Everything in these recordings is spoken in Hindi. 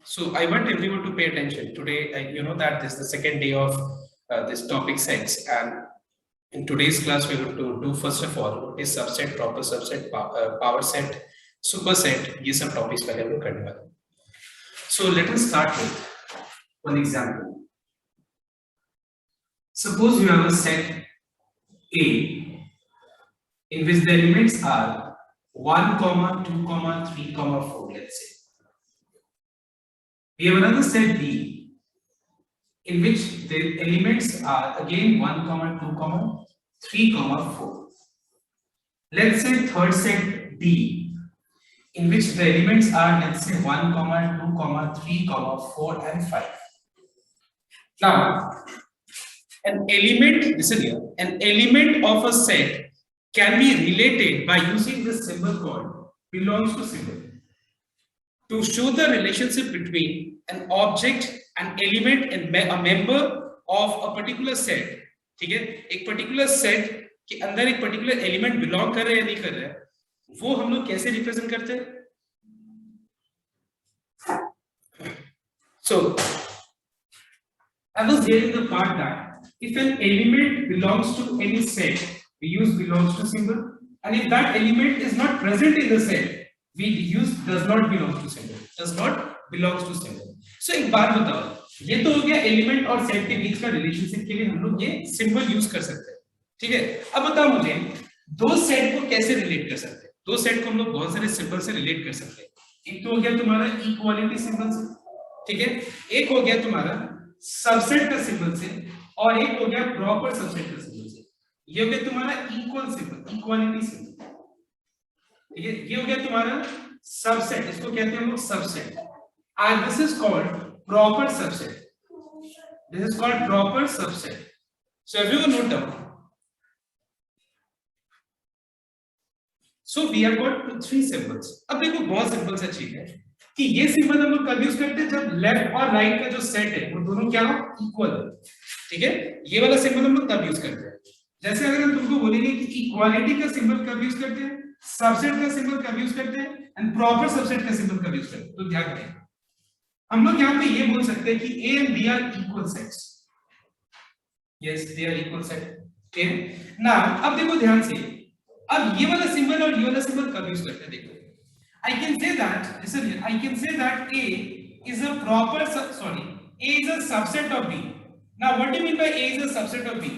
So I want everyone to pay attention today. You know that this is the second day of this topic sets, and in today's class we're going to do first of all what is subset, proper subset, power set, superset. ये सब topics पहले हम लोग करने वाले हैं. So let us start with one example. Suppose you have a set A in which the elements are 1, 2, 3, 4. Let's say. We have another set B in which the elements are again 1, 2, 3, 4. Let's say third set D in which the elements are, let's say 1, 2, 3, 4 and 5. Now, an element, listen here, an element of a set can be related by using this symbol called belongs to symbol. To show the relationship between an object, an element and a member of a particular set, ठीक है, एक particular set के अंदर एक particular element belong कर रहे या नहीं कर रहे, वो हम लोग कैसे represent करते हैं? So, I was hearing the part that if an element belongs to any set, we use belongs to symbol, and if that element is not present in the set, we use does not belong to symbol. Does not belongs to symbol. So एक बात बताओ, ये तो हो गया एलिमेंट और सेट के बीच का रिलेशनशिप के लिए हम लोग ये सिंबल यूज कर सकते हैं, ठीक है. अब बताओ मुझे दो सेट को कैसे रिलेट कर सकते हैं. दो सेट को हम लोग बहुत सारे सिंबल से रिलेट कर सकते हैं. एक तो हो गया तुम्हारा इक्वालिटी सिंबल से, ठीक है, एक हो गया तुम्हारा सबसेट का सिंबल से, और एक हो गया प्रॉपर सबसेट का सिंबल से. ये हो गया तुम्हारा इक्वल सिंबल, इक्वालिटी सिंबल, ठीक है. ये हो गया तुम्हारा सबसेट, इसको कहते हैं हम लोग subset, and this is called proper subset. This is called proper subset. So everyone note down. So we have got three symbols. अब देखो बहुत सिंपल सा चीज है कि ये सिंबल हम लोग कब यूज करते हैं, जब लेफ्ट और राइट का जो सेट है वो दोनों क्या हो, इक्वल हो, ठीक है. ये वाला सिंबल हम लोग तब यूज करते हैं. जैसे अगर हम तुमको बोलेंगे कि इक्वालिटी का सिंबल कब यूज करते हैं, सबसेट का सिंबल कब यूज करते हैं, एंड प्रॉपर सबसेट का सिंबल कब यूज करते हैं, तो ध्यान रखें. हम लोग यहाँ पे ये बोल सकते हैं कि A and B are equal sets. Yes, they are equal set. Okay. Now, अब देखो ध्यान से, अब ये वाला सिंबल और ये वाला सिंबल कब यूज करते हैं, देखो. I can say that, listen here, I can say that A is a proper, A is a subset of B. Now, what do you mean by A is a subset of B?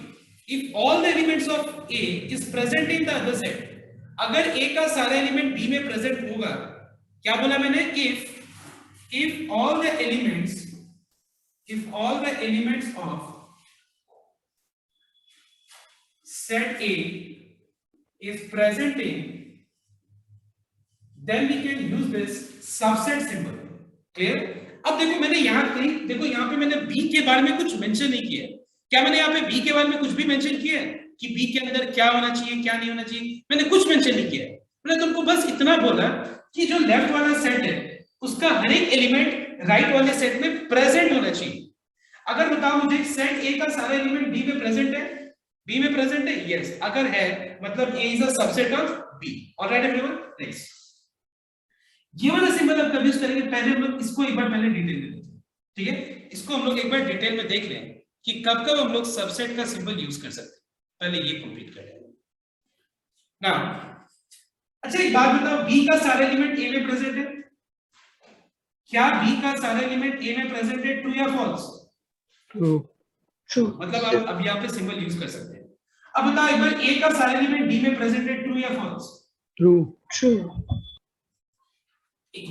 If all the elements of A is present in the other set, अगर A का सारा एलिमेंट B में प्रेजेंट होगा, क्या बोला मैंने, if all the elements of set A is present in, then we can use this subset symbol. Clear? अब देखो मैंने यहाँ कहीं, देखो यहाँ पे मैंने B के बारे में कुछ मेंशन नहीं किया. क्या मैंने यहाँ पे B के बारे में कुछ भी मेंशन किया है कि B के अंदर क्या होना चाहिए, क्या नहीं होना चाहिए? मैंने कुछ मेंशन नहीं किया. मैंने तुमको बस इतना बोला कि जो लेफ्ट वाला सेट है उसका हर एक एलिमेंट राइट वाले सेट में प्रेजेंट होना चाहिए. अगर बताओ मुझे सेट A का सारा एलिमेंट B में प्रेजेंट है, B में प्रेजेंट है, यस. अगर है मतलब A is a subset of B. Alright everyone, next. ये वाला सिंबल अब कब यूज करेंगे, पहले हम लोग इसको एक बार पहले डिटेल में देखें, ठीक है. इसको हम लोग एक बार डिटेल में देख लें कि कब कब हम लोग सबसेट का सिंबल यूज कर सकते हैं. पहले ये कंप्लीट कर लें. नाउ अच्छा एक बात बताओ, B का सारा एलिमेंट A में प्रेजेंट है, क्या B का सारा एलिमेंट A में प्रेजेंट है, ट्रू या फॉल्स? ट्रू. ट्रू. मतलब आप अब यहाँ पे सिंबल यूज कर सकते हैं. अब बताओ एक बार A का सारा एलिमेंट B में प्रेजेंट है, ट्रू या फॉल्स? ट्रू. ट्रू.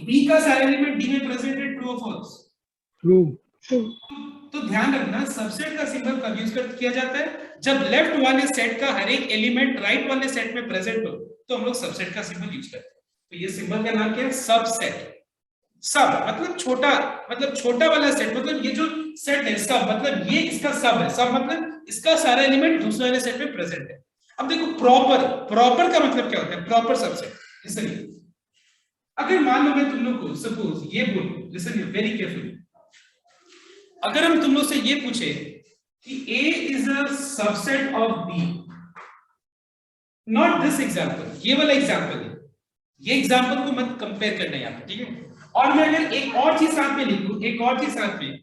B का सारा एलिमेंट D में प्रेजेंट है, ट्रू और फॉल्स? ट्रू. ट्रू. तो ध्यान रखना, सबसेट का सिंबल कब यूज किया जाता है, जब लेफ्ट वाले सेट का हर एक एलिमेंट राइट वाले सेट में प्रेजेंट हो, तो हम लोग सबसेट का सिंबल यूज करते हैं. तो ये सिंबल का नाम क्या है, सबसेट. सब मतलब छोटा वाला सेट, मतलब ये जो सेट है सब मतलब ये इसका सब है. सब मतलब इसका सारा एलिमेंट दूसरे वाले सेट में प्रेजेंट है. अब देखो प्रॉपर का मतलब क्या होता है, प्रॉपर सबसेट. इसलिए अगर मान लो मैं तुम लोग को सपोज ये बोलूं, लिसन वेरी केयरफुली, अगर हम तुम लोग से ये पूछे कि A is a subset of B, not this example, ये वाला एग्जांपल है, ये एग्जांपल को मत कंपेयर करना यहाँ पे, ठीक है. और मैं अगर एक और चीज साथ में लिखूं, एक और चीज साथ में,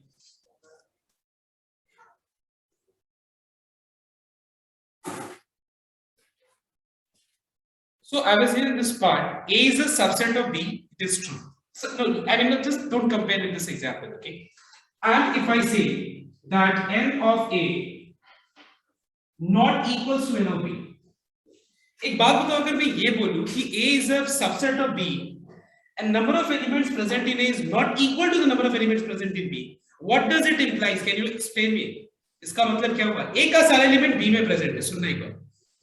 so I was here in this part, A is a subset of B, it is true. So, no, I mean, just don't compare with this example, okay? And if I say that n of A not equals to n of B, एक बात बताओ, अगर मैं ये बोलूं कि A is a subset of B and number of elements present in A is not equal to the number of elements present in B, what does it imply? Can you explain me? इसका मतलब क्या होगा? A का सारा एलिमेंट B में प्रेजेंट है, सुनना एक बार,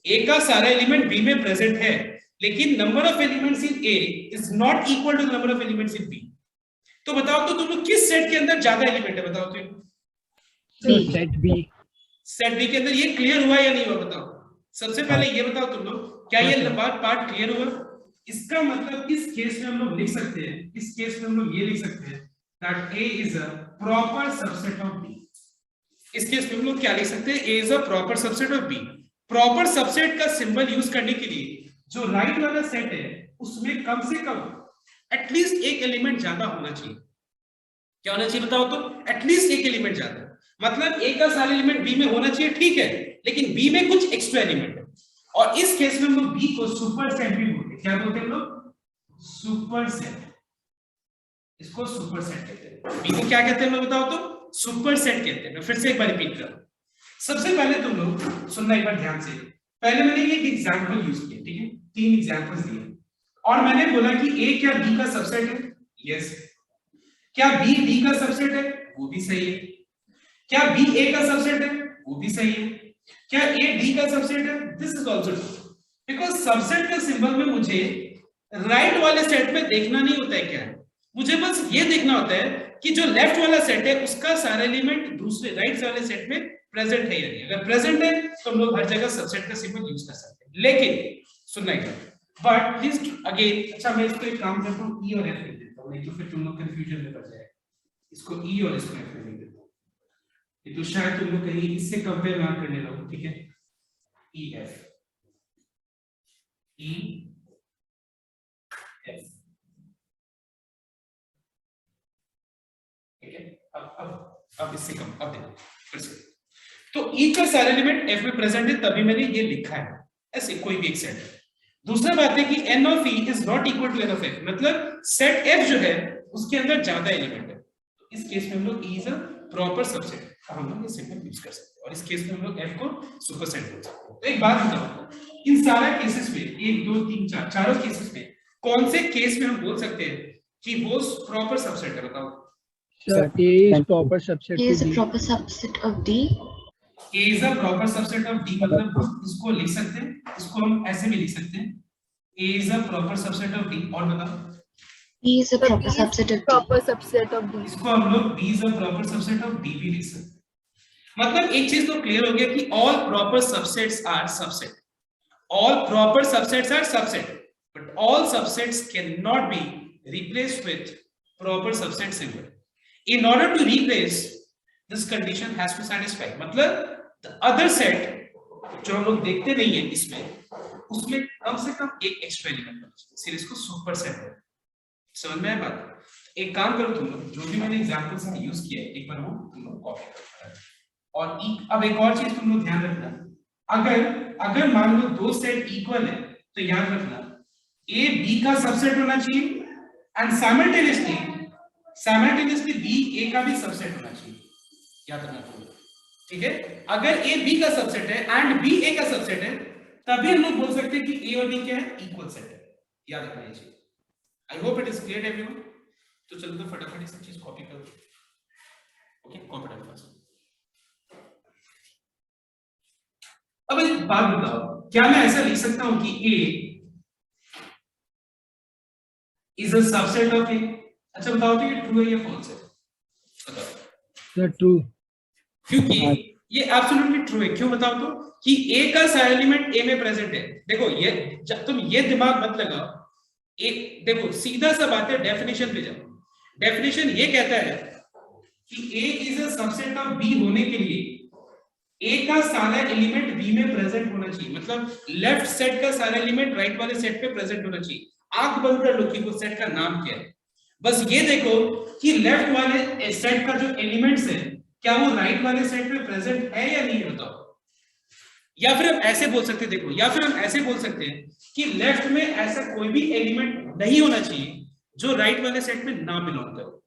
A का सारा एलिमेंट B में प्रेजेंट है, लेकिन number of elements in A is not equal to the number of elements in B। तो बताओ तो तुम लोग किस सेट के अंदर ज्यादा एलिमेंट है, बताओ तो सेट बी। सेट बी के अंदर। ये क्लियर हुआ या नहीं हुआ बताओ? सबसे पहले ये बताओ तुम लोग, क्या ये लंबा पार्ट क्लियर हुआ? इसका मतलब इस केस में हम लोग लिख सकते हैं, इस केस में हम लोग ये लिख सकते हैं that A is a proper subset of B। इस केस में हम लोग क्या लिख सकते हैं? A is a proper subset of B। Proper subset का सिंबल यूज करने के लिए जो राइट वाला सेट है उसमें कम से कम एटलीस्ट एक एलिमेंट ज्यादा होना चाहिए। क्या होना चाहिए बताओ तो? एटलीस्ट एक एलिमेंट ज्यादा, मतलब A का सारा एलिमेंट B में होना चाहिए, ठीक है, लेकिन B में कुछ एक्स्ट्रा एलिमेंट है, और इस केस में हम लोग B को सुपर सेट भी बोलते हैं। क्या बोलते हैं हम लोग? Super set. इसको सुपर सेट कहते हैं। B को क्या कहते हैं मैं बताओ तो? सुपर सेट कहते हैं। मैं फिर से एक बार रिपीट कर, सबसे पहले तुम लोग सुनना एक बार ध्यान से। पहले मैंने एक एग्जांपल यूज किया, ठीक है, 3 एग्जांपल्स दिए और मैंने बोला कि A क्या B का सबसेट है? यस। क्या B D का सबसेट है? वो भी सही है। क्या B A का सबसेट है? वो भी सही है। क्या A D का सबसेट है? This is also true, because subset के सिंबल में मुझे राइट वाले सेट में देखना नहीं होता है क्या है, मुझे बस ये देखना होता है कि जो लेफ्ट वाला सेट है उसका सारा एलिमेंट दूसरे राइट वाले सेट में प्रेजेंट है या नहीं। अगर प्रेजेंट है तो हम लोग हर जगह सबसेट का सिंबल यूज कर सकते हैं। लेकिन सुनना एक बार, बट प्लीज अगेन, अच्छा मैं इसको एक काम करता हूं, ई और एफ लिख देता हूं, नहीं तो फिर तुम लोग कंफ्यूजन में पड़ जाएगा। इसको ई और इसको एफ लिख देता हूं, ये तो शायद तुम लोग कहीं इससे कंपेयर ना करने लगो, ठीक है? ई एफ, ई एफ, ठीक है? अब इससे कम, अब देखो फिर से, तो ई का सारा एलिमेंट एफ में प्रेजेंट है तभी मैंने ये लिखा है, ऐसे कोई भी एक सेट है। दूसरा बात है कि n of e is not equal to n of f, मतलब सेट f जो है उसके अंदर ज्यादा एलिमेंट है, तो इस केस में हम लोग e is a proper subset, हम लोग ये सिंबल यूज कर सकते हैं, और इस केस में हम लोग f को सुपर सेट बोल सकते हैं। तो एक बात बताओ, इन सारे केसेस में 1 2 3 4 चारों केसेस में कौन से केस में हम बोल सकते हैं कि वो प्रॉपर सबसेट है? बताओ। Sir, A is proper subset A to is a D. proper subset of D. A is a proper subset of D, मतलब हम इसको लिख सकते हैं, इसको हम ऐसे भी लिख सकते हैं, A is a proper subset of D। और बताओ, B is a proper subset of D. Proper subset of D. इसको हम लोग B is a proper subset of D भी लिख सकते हैं। मतलब एक चीज तो क्लियर हो गया कि all proper subsets are subset, all proper subsets are subset, but all subsets cannot be replaced with proper subset symbol. In order to replace, this condition has to satisfy, मतलब the other set जो हम लोग देखते नहीं है इसमें, उसमें कम से कम एक एक्स्ट्रा एलिमेंट होना चाहिए, सिर्फ इसको सुपर सेट है। समझ में आया बात? एक काम करो तुम लोग, जो भी मैंने एग्जांपल्स में यूज किया है एक बार वो तुम लोग कॉपी करो। और अब एक और चीज तुम लोग ध्यान रखना, अगर मान लो दो सेट इक्वल है तो याद रखना A B का सबसेट होना चाहिए एंड साइमल्टेनियसली B A का भी सबसेट होना चाहिए, याद रखना तुम लोग, ठीक है? अगर A B का सबसेट है एंड B A का सबसेट है तभी हम लोग बोल सकते हैं कि A और B क्या है? इक्वल सेट है, याद रखना ये चीज। आई hope it is clear everyone. तो चलो तो फटाफट इस चीज कॉपी करो, ओके? कॉपी डाल फर्स्ट। अब एक बात बताओ, क्या मैं ऐसा लिख सकता हूं कि A is a subset of A? अच्छा बताओ तो ये ट्रू है या फॉल्स है? बताओ। Sir, true. क्योंकि ये एब्सोल्युटली ट्रू है। क्यों बताओ तो? कि A का सारा एलिमेंट A में प्रेजेंट है। देखो ये, जब तुम ये दिमाग मत लगाओ, एक देखो सीधा सा बात है, डेफिनेशन पे जाओ। डेफिनेशन ये कहता है कि A is a subset of B होने के लिए A का सारा एलिमेंट B में प्रेजेंट होना चाहिए, मतलब लेफ्ट सेट का सारा एलिमेंट राइट वाले सेट पे प्रेजेंट होना चाहिए। आंख बंद कर लो कि वो सेट का नाम क्या है। बस ये देखो कि लेफ्ट वाले सेट का जो एलिमेंट्स है क्या वो राइट वाले सेट में प्रेजेंट है या नहीं, बताओ। या फिर हम ऐसे बोल सकते हैं, देखो, या फिर हम ऐसे बोल सकते हैं कि लेफ्ट में ऐसा कोई भी एलिमेंट नहीं होना चाहिए जो राइट वाले सेट में ना बिलोंग करे।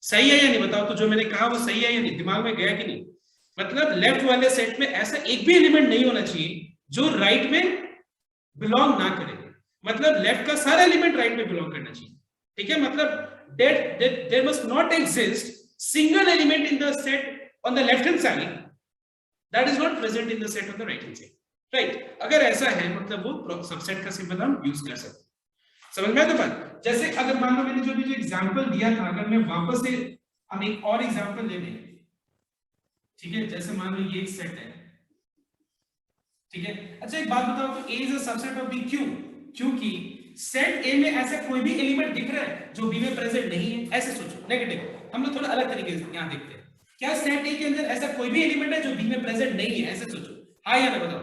सही है या नहीं, बताओ। तो जो मैंने कहा वो सही है या नहीं, दिमाग में गया कि नहीं? मतलब लेफ्ट वाले सेट में ऐसा एक भी एलिमेंट नहीं होना चाहिए जो राइट में बिलोंग ना करे। मतलब लेफ्ट का सारा एलिमेंट राइट में बिलोंग करना चाहिए, ठीक है। मतलब there must not exist single element in the set on the left hand side that is not present in the set on the right hand side, right? अगर ऐसा है मतलब वो सबसेट का सिंबल हम यूज कर सकते हैं। समझ में आया तो बात? जैसे अगर मान लो मैंने जो एग्जांपल दिया था, अगर मैं वापस से हम एक और एग्जांपल ले लें, ठीक है। जैसे मान लो ये एक सेट है, ठीक है। अच्छा एक बात बताओ, तो A is a subset of B क्यों? क्योंकि सेट ए में ऐसा कोई भी एलिमेंट दिख रहा है जो बी में प्रेजेंट नहीं है। ऐसे सोचो, नेगेटिव। हम लोग थोड़ा अलग तरीके से यहां देखते हैं। क्या सेट ए के अंदर ऐसा कोई भी एलिमेंट है जो बी में प्रेजेंट नहीं है? ऐसे सोचो, हाँ या ना बताओ।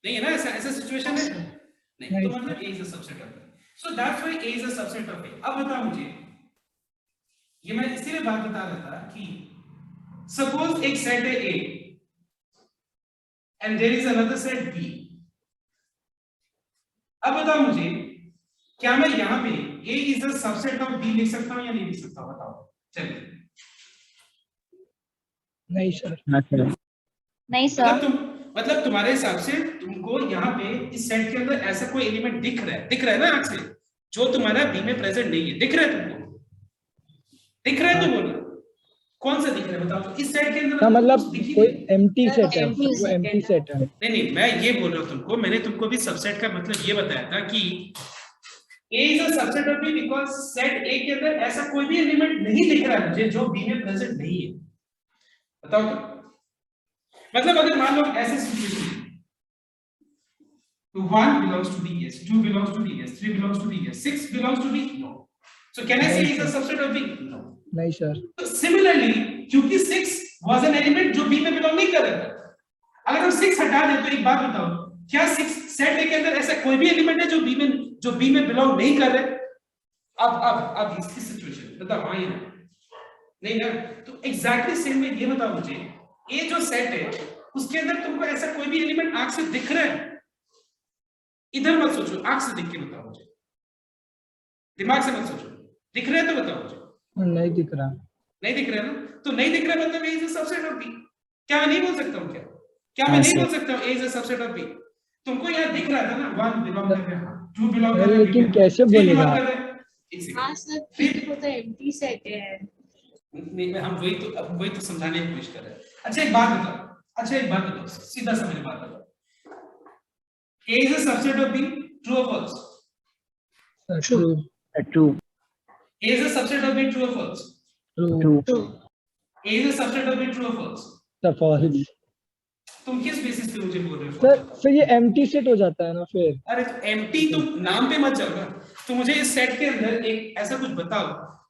नहीं है ना, ऐसा सिचुएशन है नहीं, तो मतलब A is a subset of B, so that's why A is a subset of A. अब बताओ मुझे, ये मैं इसीलिए बात बता रहा था कि सपोज एक सेट है A and there is another set B. अब बताओ मुझे, क्या मैं यहाँ पे A is a subset of B लिख सकता हूँ या नहीं लिख सकता हूँ, बताओ। चलिए। नहीं सर। नहीं सर। मतलब तुम्हारे हिसाब से तुमको यहाँ पे इस सेट के अंदर ऐसा कोई एलिमेंट दिख रहा है ना आंख से, जो तुम्हारा B में प्रेजेंट नहीं है। दिख रहा है तुमको? दिख रहा है तो बोलो कौन सा दिख रहा है, बताओ। तो इस सेट के अंदर मतलब कोई एम्प्टी सेट है, वो एम्प्टी सेट है। नहीं, मैं ये बोल रहा हूँ तुमको, मैंने तुमको भी सबसेट का मतलब ये बताया था कि A is a subset of B because set A के अंदर ऐसा कोई भी एलिमेंट नहीं दिख रहा है मुझे जो B में प्रेजेंट नहीं है। बताओ तो। मतलब अगर मान लो ऐसे situation, 1 belongs to D, yes, 2 belongs to D, yes, 3 belongs to D, yes, 6 belongs to D, no. So can I say is a subset of B? No. नहीं सर। So similarly, क्योंकि 6 was an element जो B में बिलोंग नहीं कर रहा था, अगर हम 6 हटा दें तो एक बात बताओ, क्या 6 सेट A के अंदर ऐसा कोई भी एलिमेंट है जो B में बिलोंग नहीं कर रहे? अब इसकी सिचुएशन बताओ, हाँ या नहीं ना? तो एग्जैक्टली सेम में ये बताओ मुझे, ये जो सेट है उसके अंदर तुमको ऐसा कोई भी एलिमेंट आंख से दिख रहा है? इधर मत सोचो, आंख से देख के बताओ मुझे, दिमाग से मत सोचो। दिख रहा है तो बताओ मुझे। नहीं दिख रहा। नहीं दिख रहा है ना, तो नहीं दिख रहा मतलब A is a subset of B। क्या मैं नहीं बोल सकता हूँ? क्या मैं नहीं बोल सकता हूँ A is a subset of B? तुमको यहाँ दिख रहा था ना, 1 बिलोंग कर रहा है, 2 बिलोंग कर रहा है, लेकिन कैसे बोलेगा? हाँ सर, फिर वो तो एम्प्टी सेट है। नहीं, हम वही तो समझाने की कोशिश कर रहे हैं। अच्छा एक बात बताओ, सीधा सा मेरी बात बताओ, A is a subset of B, true or false? True. A is a subset of B, true or false? True. A is a subset of B, true or false? false. तुम किस बेसिस पे मुझे बोल रहे हो? सर ये एम्प्टी सेट हो जाता है ना फिर। अरे तो एम्प्टी तुम नाम पे मत जाओ ना, तो मुझे इस सेट के अंदर एक ऐसा कुछ बताओ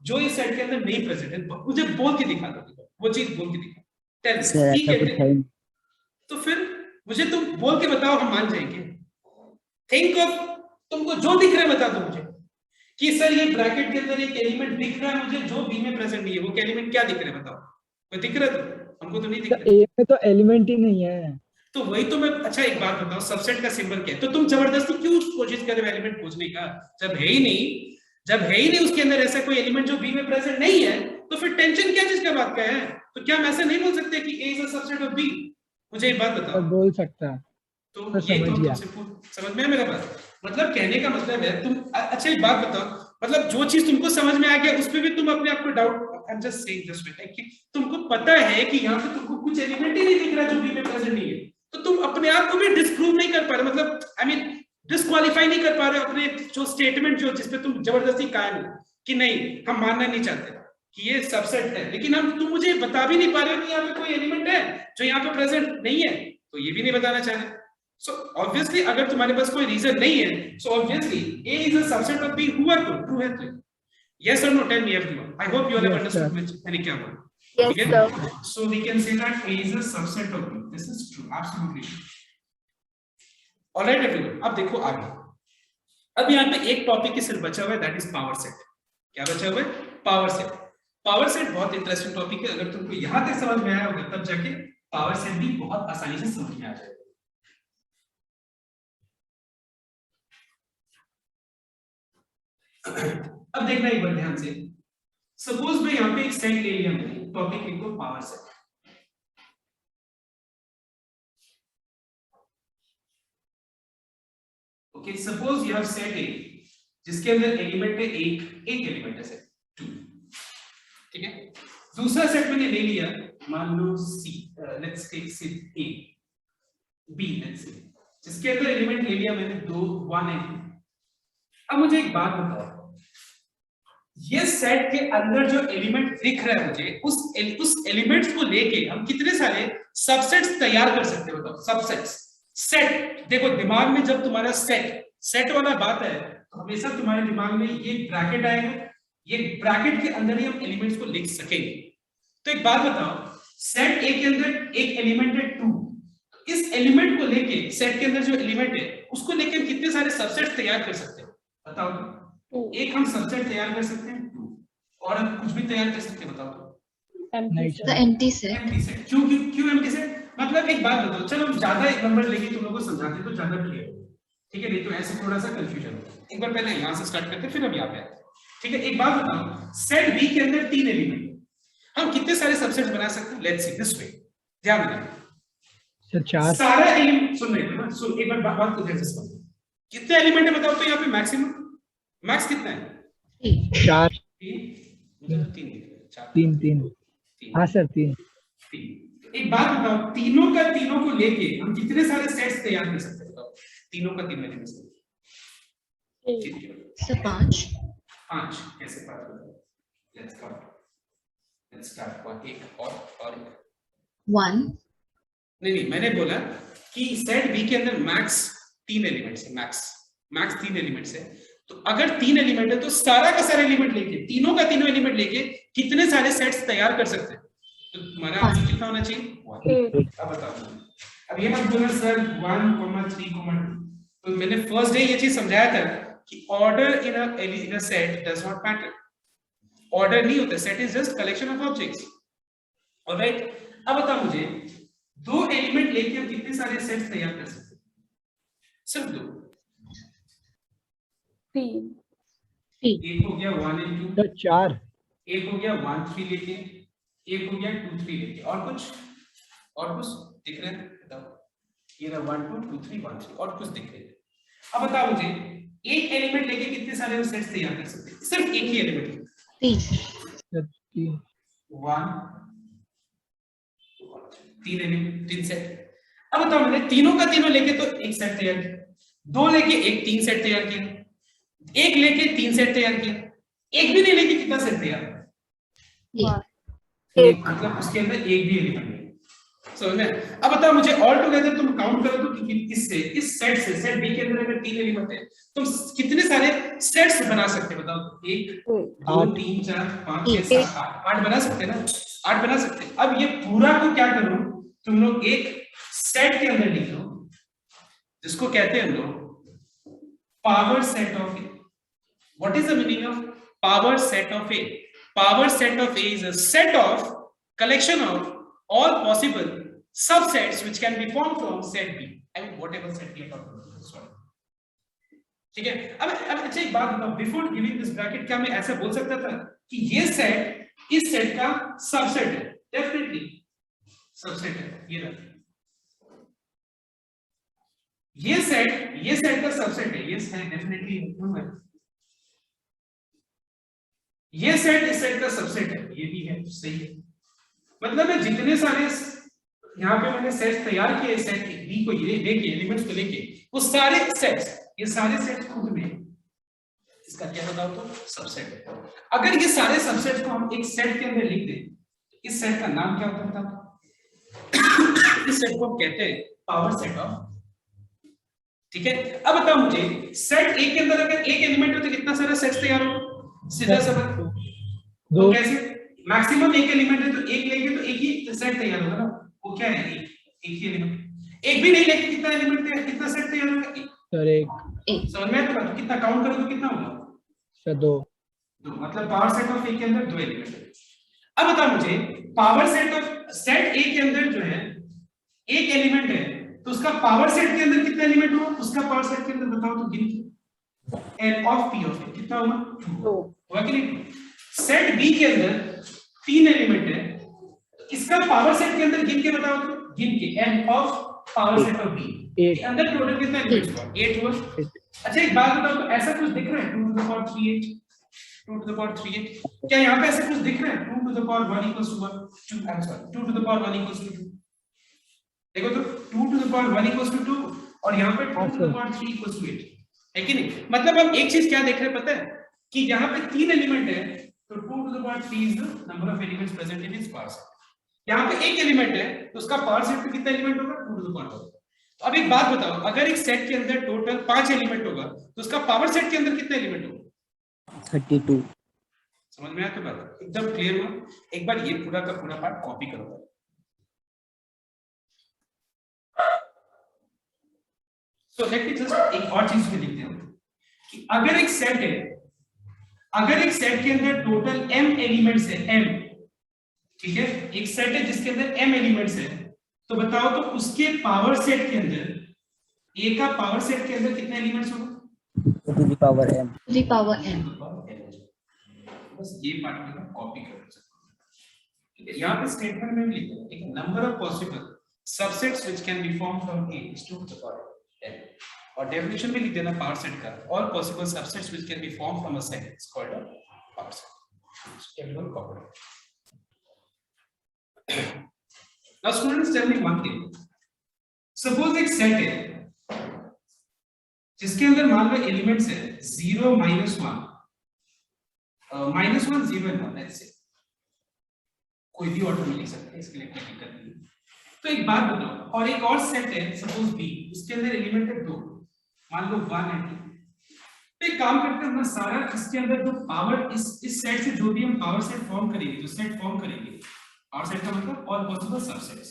जो इस सेट के अंदर नहीं प्रेजेंट है, मुझे बोल के दिखा दो, वो चीज बोल के दिखा। ठीक है, तो फिर मुझे तुम बोल के बताओ, हम मान जाएंगे। थिंक ऑफ, तुमको जो दिख रहा है बता दो मुझे कि सर ये ब्रैकेट के अंदर एक एलिमेंट दिख रहा है मुझे जो बी में प्रेजेंट नहीं है। वो एलिमेंट क्या दिख रहा है बताओ? कोई दिख रहा है? तो हमको तो नहीं दिख रहा। ए में तो एलिमेंट ही नहीं है, तो वही तो मैं। अच्छा एक बात बताओ, सबसेट का सिंबल क्या है? तो तुम जबरदस्ती क्यों कोशिश कर रहे हो एलिमेंट खोजने का? जब है ही नहीं उसके अंदर ऐसा कोई एलिमेंट जो बी में प्रेजेंट नहीं है, तो फिर टेंशन क्या चीज का बात का है? तो क्या हम ऐसा नहीं बोल सकते कि A is a subset of B? मुझे एक बात बताओ। बोल सकता है तो ये तो तुमसे समझ में है मेरा बात? मतलब कहने का मतलब है तुम। अच्छा एक बात बताओ, मतलब जो चीज तुमको समझ में आ गया उस पे भी तुम अपने आप को doubt, I am just saying this way, कि तुमको पता है कि यहाँ पे तुमको कुछ एलिमेंट ही नहीं दिख रहा जो बी में प्रेजेंट नहीं है, तो तुम अपने आप को भी डिस्प्रूव नहीं कर पा रहे, मतलब आई मीन डिस्क्वालीफाई नहीं कर पा रहे अपने जो स्टेटमेंट जो जिसपे तुम जबरदस्ती कायम हो कि नहीं हम मानना नहीं चाहते कि ये सबसेट है, लेकिन तुम मुझे बता भी नहीं पा रहे हो कि यहाँ पे कोई एलिमेंट है जो यहाँ पे प्रेजेंट नहीं है, तो ये भी नहीं बताना चाह रहे। So obviously अगर तुम्हारे पास कोई रीजन नहीं है, so obviously A is a subset of B हुआ तो true है तो। Yes or no? Tell me everyone. I hope you all have understood मैंने क्या बोला। Yes sir. So we can say that A is a subset of B. This is true, absolutely true. All right everyone. अब देखो आगे। अब यहाँ पे एक टॉपिक ही सिर्फ बचा हुआ है, that is power set. क्या बचा हुआ है? Power set. पावर सेट बहुत इंटरेस्टिंग टॉपिक है, अगर तुमको यहां तक समझ में आया होगा तब जाके पावर सेट भी बहुत आसानी से समझ में आ जाएगा। अब देखना एक बार ध्यान से, सपोज मैं यहाँ पे एक सेट ले लिया, मैंने टॉपिक लिखो power set. Okay, suppose you have set ए जिसके अंदर एलिमेंट है एक एलिमेंट है सेट 2, ठीक है। दूसरा सेट मैंने ले लिया, मान लो see, let's take set A B, let's say, जिसके अंदर एलिमेंट ले लिया मैंने 2 1 है। अब मुझे एक बात बताओ, ये सेट के अंदर जो एलिमेंट दिख रहा है मुझे, उस एलिमेंट्स को लेके हम कितने सारे सबसेट्स तैयार कर सकते हो? बताओ। सबसेट्स, सेट, देखो दिमाग में जब तुम्हारा सेट वाला बात है तो हमेशा तुम्हारे दिमाग में ये ब्रैकेट आएगा, ये ब्रैकेट के अंदर ही हम एलिमेंट्स को लिख सकेंगे। तो एक बात बताओ, सेट ए के अंदर एक एलिमेंट है 2, इस एलिमेंट को लेके, सेट के अंदर जो एलिमेंट है उसको लेके हम कितने सारे सबसेट तैयार कर सकते हैं? बताओ। एक हम सबसेट तैयार कर सकते हैं 2, और हम कुछ भी तैयार कर सकते हैं, बताओ। empty set। क्यों empty set? मतलब एक बात बताओ, चलो हम ज्यादा एक नंबर लेके तुम लोगों को समझाते तो ज्यादा क्लियर हो, ठीक है? नहीं तो ऐसे थोड़ा सा कंफ्यूजन हो। एक बार पहले यहाँ से स्टार्ट करते फिर हम यहाँ पे आते हैं, ठीक है? एक बात बताओ, सेट बी के अंदर 3 एलिमेंट, हम कितने सारे सबसेट्स बना सकते हैं? लेट्स सी दिस वे, ध्यान देना सर 4 सारा एलिमेंट, सुन रहे हो ना? सुन एक बार बात को ध्यान से समझो, कितने एलिमेंट है बताओ तो यहाँ पे मैक्सिमम, मैक्स कितना है? 4 मुझे तो 3 दिख रहा है, 3 हाँ सर 3। एक बात बताओ, तीनों को लेके हम कितने सारे सेट्स तैयार कर सकते हैं? बताओ, तीनों एलिमेंट्स सर 5 कैसे 5 बताओ? लेट्स स्टार्ट एक और एक 1। नहीं, मैंने बोला कि सेट बी के अंदर मैक्स 3 एलिमेंट्स है, मैक्स 3 एलिमेंट्स है। तो अगर 3 एलिमेंट है तो सारा का सारा एलिमेंट लेके, तीनों एलिमेंट लेके कितने सारे सेट्स तैयार कर सकते हैं? तो तुम्हारा आंसर कितना होना चाहिए? 1। अब बताओ, अब ये मत बोलना सर 1, 3, 2। तो मैंने फर्स्ट डे ये चीज समझाया था कि order in a set does not matter. Order नहीं होता, set is just collection of objects, alright. अब बताओ मुझे, 2 एलिमेंट लेके हम कितने सारे सेट्स तैयार कर सकते हैं? सिर्फ 2। 3। एक हो गया 1 and 2, सर 4, एक हो गया 1 3 लेके, एक हो गया 2 3 लेके, और कुछ दिख रहे हैं? बताओ। ये रहा 1 2 3 1 3, और कुछ दिख रहे हैं? अब बताओ मुझे, एक एलिमेंट लेके कितने सारे सेट्स तैयार कर सकते हैं? सिर्फ एक ही एलिमेंट। 3। 1 3 element, 3 set. अब बताओ, मैंने तीनों लेके तो एक सेट तैयार किया, 2 लेके एक 3 सेट तैयार किया, एक लेके 3 सेट तैयार किया, एक भी नहीं लेके कितना सेट तैयार? एक, मतलब उसके अंदर एक भी एलिमेंट नहीं, समझ में? अब बताओ मुझे, ऑल टुगेदर तुम काउंट करो तो इस सेट बी के अंदर अगर 3 एलिमेंट है तुम कितने सारे सेट्स बना सकते हो? बताओ। 1 2 3 4 5 6 7 8 बना सकते ना? 8 बना सकते। अब ये पूरा को क्या करो, तुम लोग एक सेट के अंदर लिख लो, जिसको कहते हैं हम लोग power set of A. What is the meaning of power set of A? Power set of A is a set of collection of all possible subsets which can be formed from set B. I mean whatever set we are talking about. Sorry. ठीक है? अब अच्छा एक बात बताओ, बिफोर गिविंग दिस ब्रैकेट क्या मैं ऐसा बोल सकता था कि ये सेट इस सेट का सबसेट है? डेफिनेटली सबसेट है। ये रहा, ये सेट का सबसेट है, ये सेट डेफिनेटली है। ये सेट इस सेट का सबसेट है, ये भी है, सही है। मतलब है जितने सारे यहाँ पे मैंने सेट्स तैयार किए सेट बी को ये लेके, एलिमेंट्स को लेके, वो सारे सेट्स, ये सारे सेट्स खुद में इसका क्या बताओ तो सबसेट है। अगर ये सारे सबसेट्स को हम एक सेट के अंदर लिख दें, इस सेट का नाम क्या होता है? इस सेट को हम कहते हैं पावर सेट ऑफ। ठीक है? अब बताओ मुझे, सेट ए के अंदर अगर एक एलिमेंट हो तो कितना सारा सेट्स तैयार हो? सीधा सा बात। तो कैसे? मैक्सिमम एक एलिमेंट है तो एक लेंगे तो एक ही सेट तैयार होगा ना। वो क्या है? एक ही एलिमेंट। एक भी नहीं लेके कितना एलिमेंट तैयार, कितना सेट तैयार होगा? सर एक। समझ में आया? तो कितना काउंट करो तो कितना होगा? सर 2। 2, मतलब पावर सेट ऑफ ए के अंदर 2 एलिमेंट है। अब बताओ मुझे पावर सेट ऑफ सेट ए के अंदर जो है एक एलिमेंट है, तो उसका पावर सेट के अंदर कितने एलिमेंट होगा? उसका पावर सेट के अंदर बताओ तो गिन के। एन ऑफ पी ऑफ ए कितना होगा? 2 होगा कि नहीं? सेट बी के अंदर 3 एलिमेंट है, तो इसका पावर सेट के अंदर गिन के बताओ तो। गिन के n of power set of B के अंदर टोटल कितना एलिमेंट हुआ? 8 हुआ। अच्छा एक बात बताओ, तो ऐसा कुछ दिख रहा है 2 to the power 3 8? 2 to the power 3 8 क्या यहाँ पे ऐसा कुछ दिख रहा है? 2 to the power 1 equals to 1 2 I'm sorry 2 to the power 1 equals to 2। देखो तो 2 to the power 1 equals to 2 और यहाँ पे 2 to the power 3 equals to 8 है कि नहीं? मतलब हम एक चीज क्या देख रहे हैं पता है कि यहाँ पे 3 एलिमेंट है, तो 2 to the power 3 is the number of elements present in its power set। यहाँ पे एक एलिमेंट है, तो उसका पावर सेट पे कितना एलिमेंट होगा? 2 to the power 1। तो अब एक बात बताओ, अगर एक सेट के अंदर टोटल 5 एलिमेंट होगा, तो उसका पावर सेट के अंदर कितना एलिमेंट होगा? 32। समझ में आया तो बात? एकदम क्लियर हुआ? एक बार ये पूरा का पूरा पार्ट कॉपी करो। सो लेट मी जस्ट एक और चीज पे लिखते हैं कि अगर एक सेट है, अगर एक सेट के अंदर टोटल m एलिमेंट्स है, m, ठीक है, एक सेट है जिसके अंदर m एलिमेंट्स है, तो बताओ तो उसके पावर सेट के अंदर a का पावर सेट के अंदर कितने एलिमेंट्स होंगे? Two the power m। Two the power m। बस ये पार्ट में कॉपी कर सकते हैं। यहाँ पे स्टेटमेंट में लिख देना, ठीक है, number of possible subsets which can be formed from A is 2 to the power n, और डेफिनेशन में लिख देना पावर सेट का, all possible subsets which can be formed from a set is called a power set. Everyone copy. Now students tell me one thing, suppose एक सेट है जिसके अंदर मान लो एलिमेंट्स है 0 -1 -1 0 and 1, ऐसे कोई भी ऑर्डर में लिख सकते हैं, इसके लिए कोई दिक्कत नहीं। तो एक बात बताओ, और एक और सेट है सपोज बी, उसके अंदर एलिमेंट है 2, मान लो 1 and 2। तो एक काम करते हैं ना, सारा इसके अंदर जो पावर इस सेट से जो भी हम पावर सेट फॉर्म करेंगे, जो सेट फॉर्म करेंगे, पावर सेट का मतलब ऑल पॉसिबल सबसेट्स।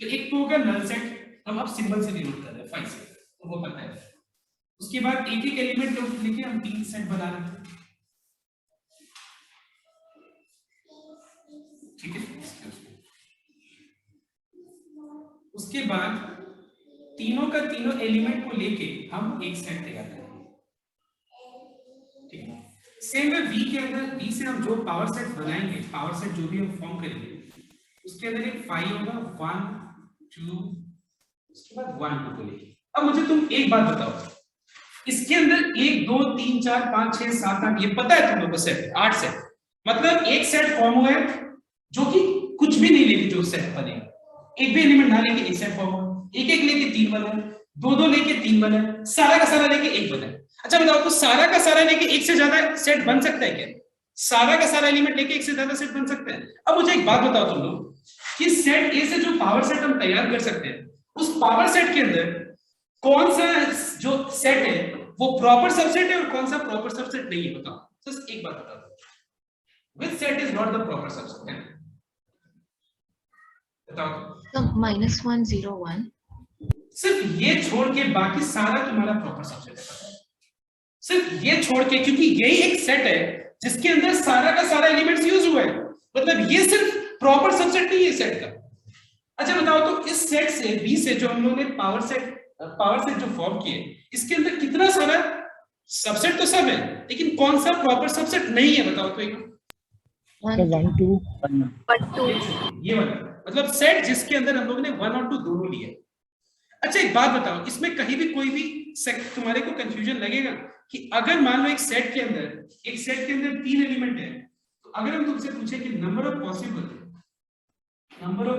तो एक तो होगा नल सेट, हम अब सिंबल से डिनोट कर रहे हैं 5 से, तो वो पता है। उसके बाद एक एक एलिमेंट लेके हम 3 सेट बना रहे हैं, ठीक है। उसके बाद तीनों का तीनों एलिमेंट को लेके हम एक सेट तैयार करेंगे, ठीक है। सेम वे बी के अंदर, बी से हम जो पावर सेट बनाएंगे, पावर सेट जो भी हम फॉर्म करेंगे, उसके अंदर एक 5 होगा, 1 2, उसके बाद 1 2 को लेके। अब मुझे तुम एक बात बताओ, इसके अंदर 1 2 3 4 5 6 7 8 ये पता है तुम लोगों को सेट 8 सेट, मतलब एक सेट फॉर्म हुआ है जो कि कुछ भी नहीं लेके जो सेट बनेगा, एक भी एलिमेंट ना लेके एक सेट फॉर्म हुआ, एक एक लेके 3 बना, 2 2 लेके 3 बना, सारा का सारा लेके 1 बना। अच्छा बताओ, तो सारा का सारा लेके एक से ज्यादा सेट बन सकता है क्या? सारा का सारा एलिमेंट लेके एक से ज्यादा सेट बन सकता है? अब मुझे एक बात बताओ तुम लोग कि सेट ए से जो पावर सेट हम तैयार कर सकते हैं, उस पावर सेट के अंदर कौन सा जो सेट है वो प्रॉपर सबसेट है और कौन सा प्रॉपर सबसेट नहीं है? बताओ, बस एक बात बताओ, which set is not the proper subset? बताओ। तो -1 0 1, सिर्फ ये छोड़ के बाकी सारा तुम्हारा प्रॉपर सबसेट है, सिर्फ ये छोड़ के, क्योंकि यही एक सेट है जिसके अंदर सारा का सारा एलिमेंट्स यूज हुआ है, मतलब ये सिर्फ प्रॉपर सबसेट नहीं है सेट का। अच्छा बताओ, तो इस सेट से बी से जो हम लोगों ने पावर सेट जो फॉर्म किए, इसके अंदर कितना सारा सबसेट तो सब है, लेकिन कौन सा प्रॉपर सबसेट नहीं है? बताओ तो एक 1 2 ये वाला, मतलब सेट जिसके अंदर हम लोगों ने 1 और 2 दोनों लिए। अच्छा एक बात बताओ, इसमें कहीं भी कोई भी तुम्हारे को कंफ्यूजन लगेगा कि अगर मान लो एक सेट के अंदर 3 एलिमेंट है, तो अगर हम तुमसे पूछे कि number of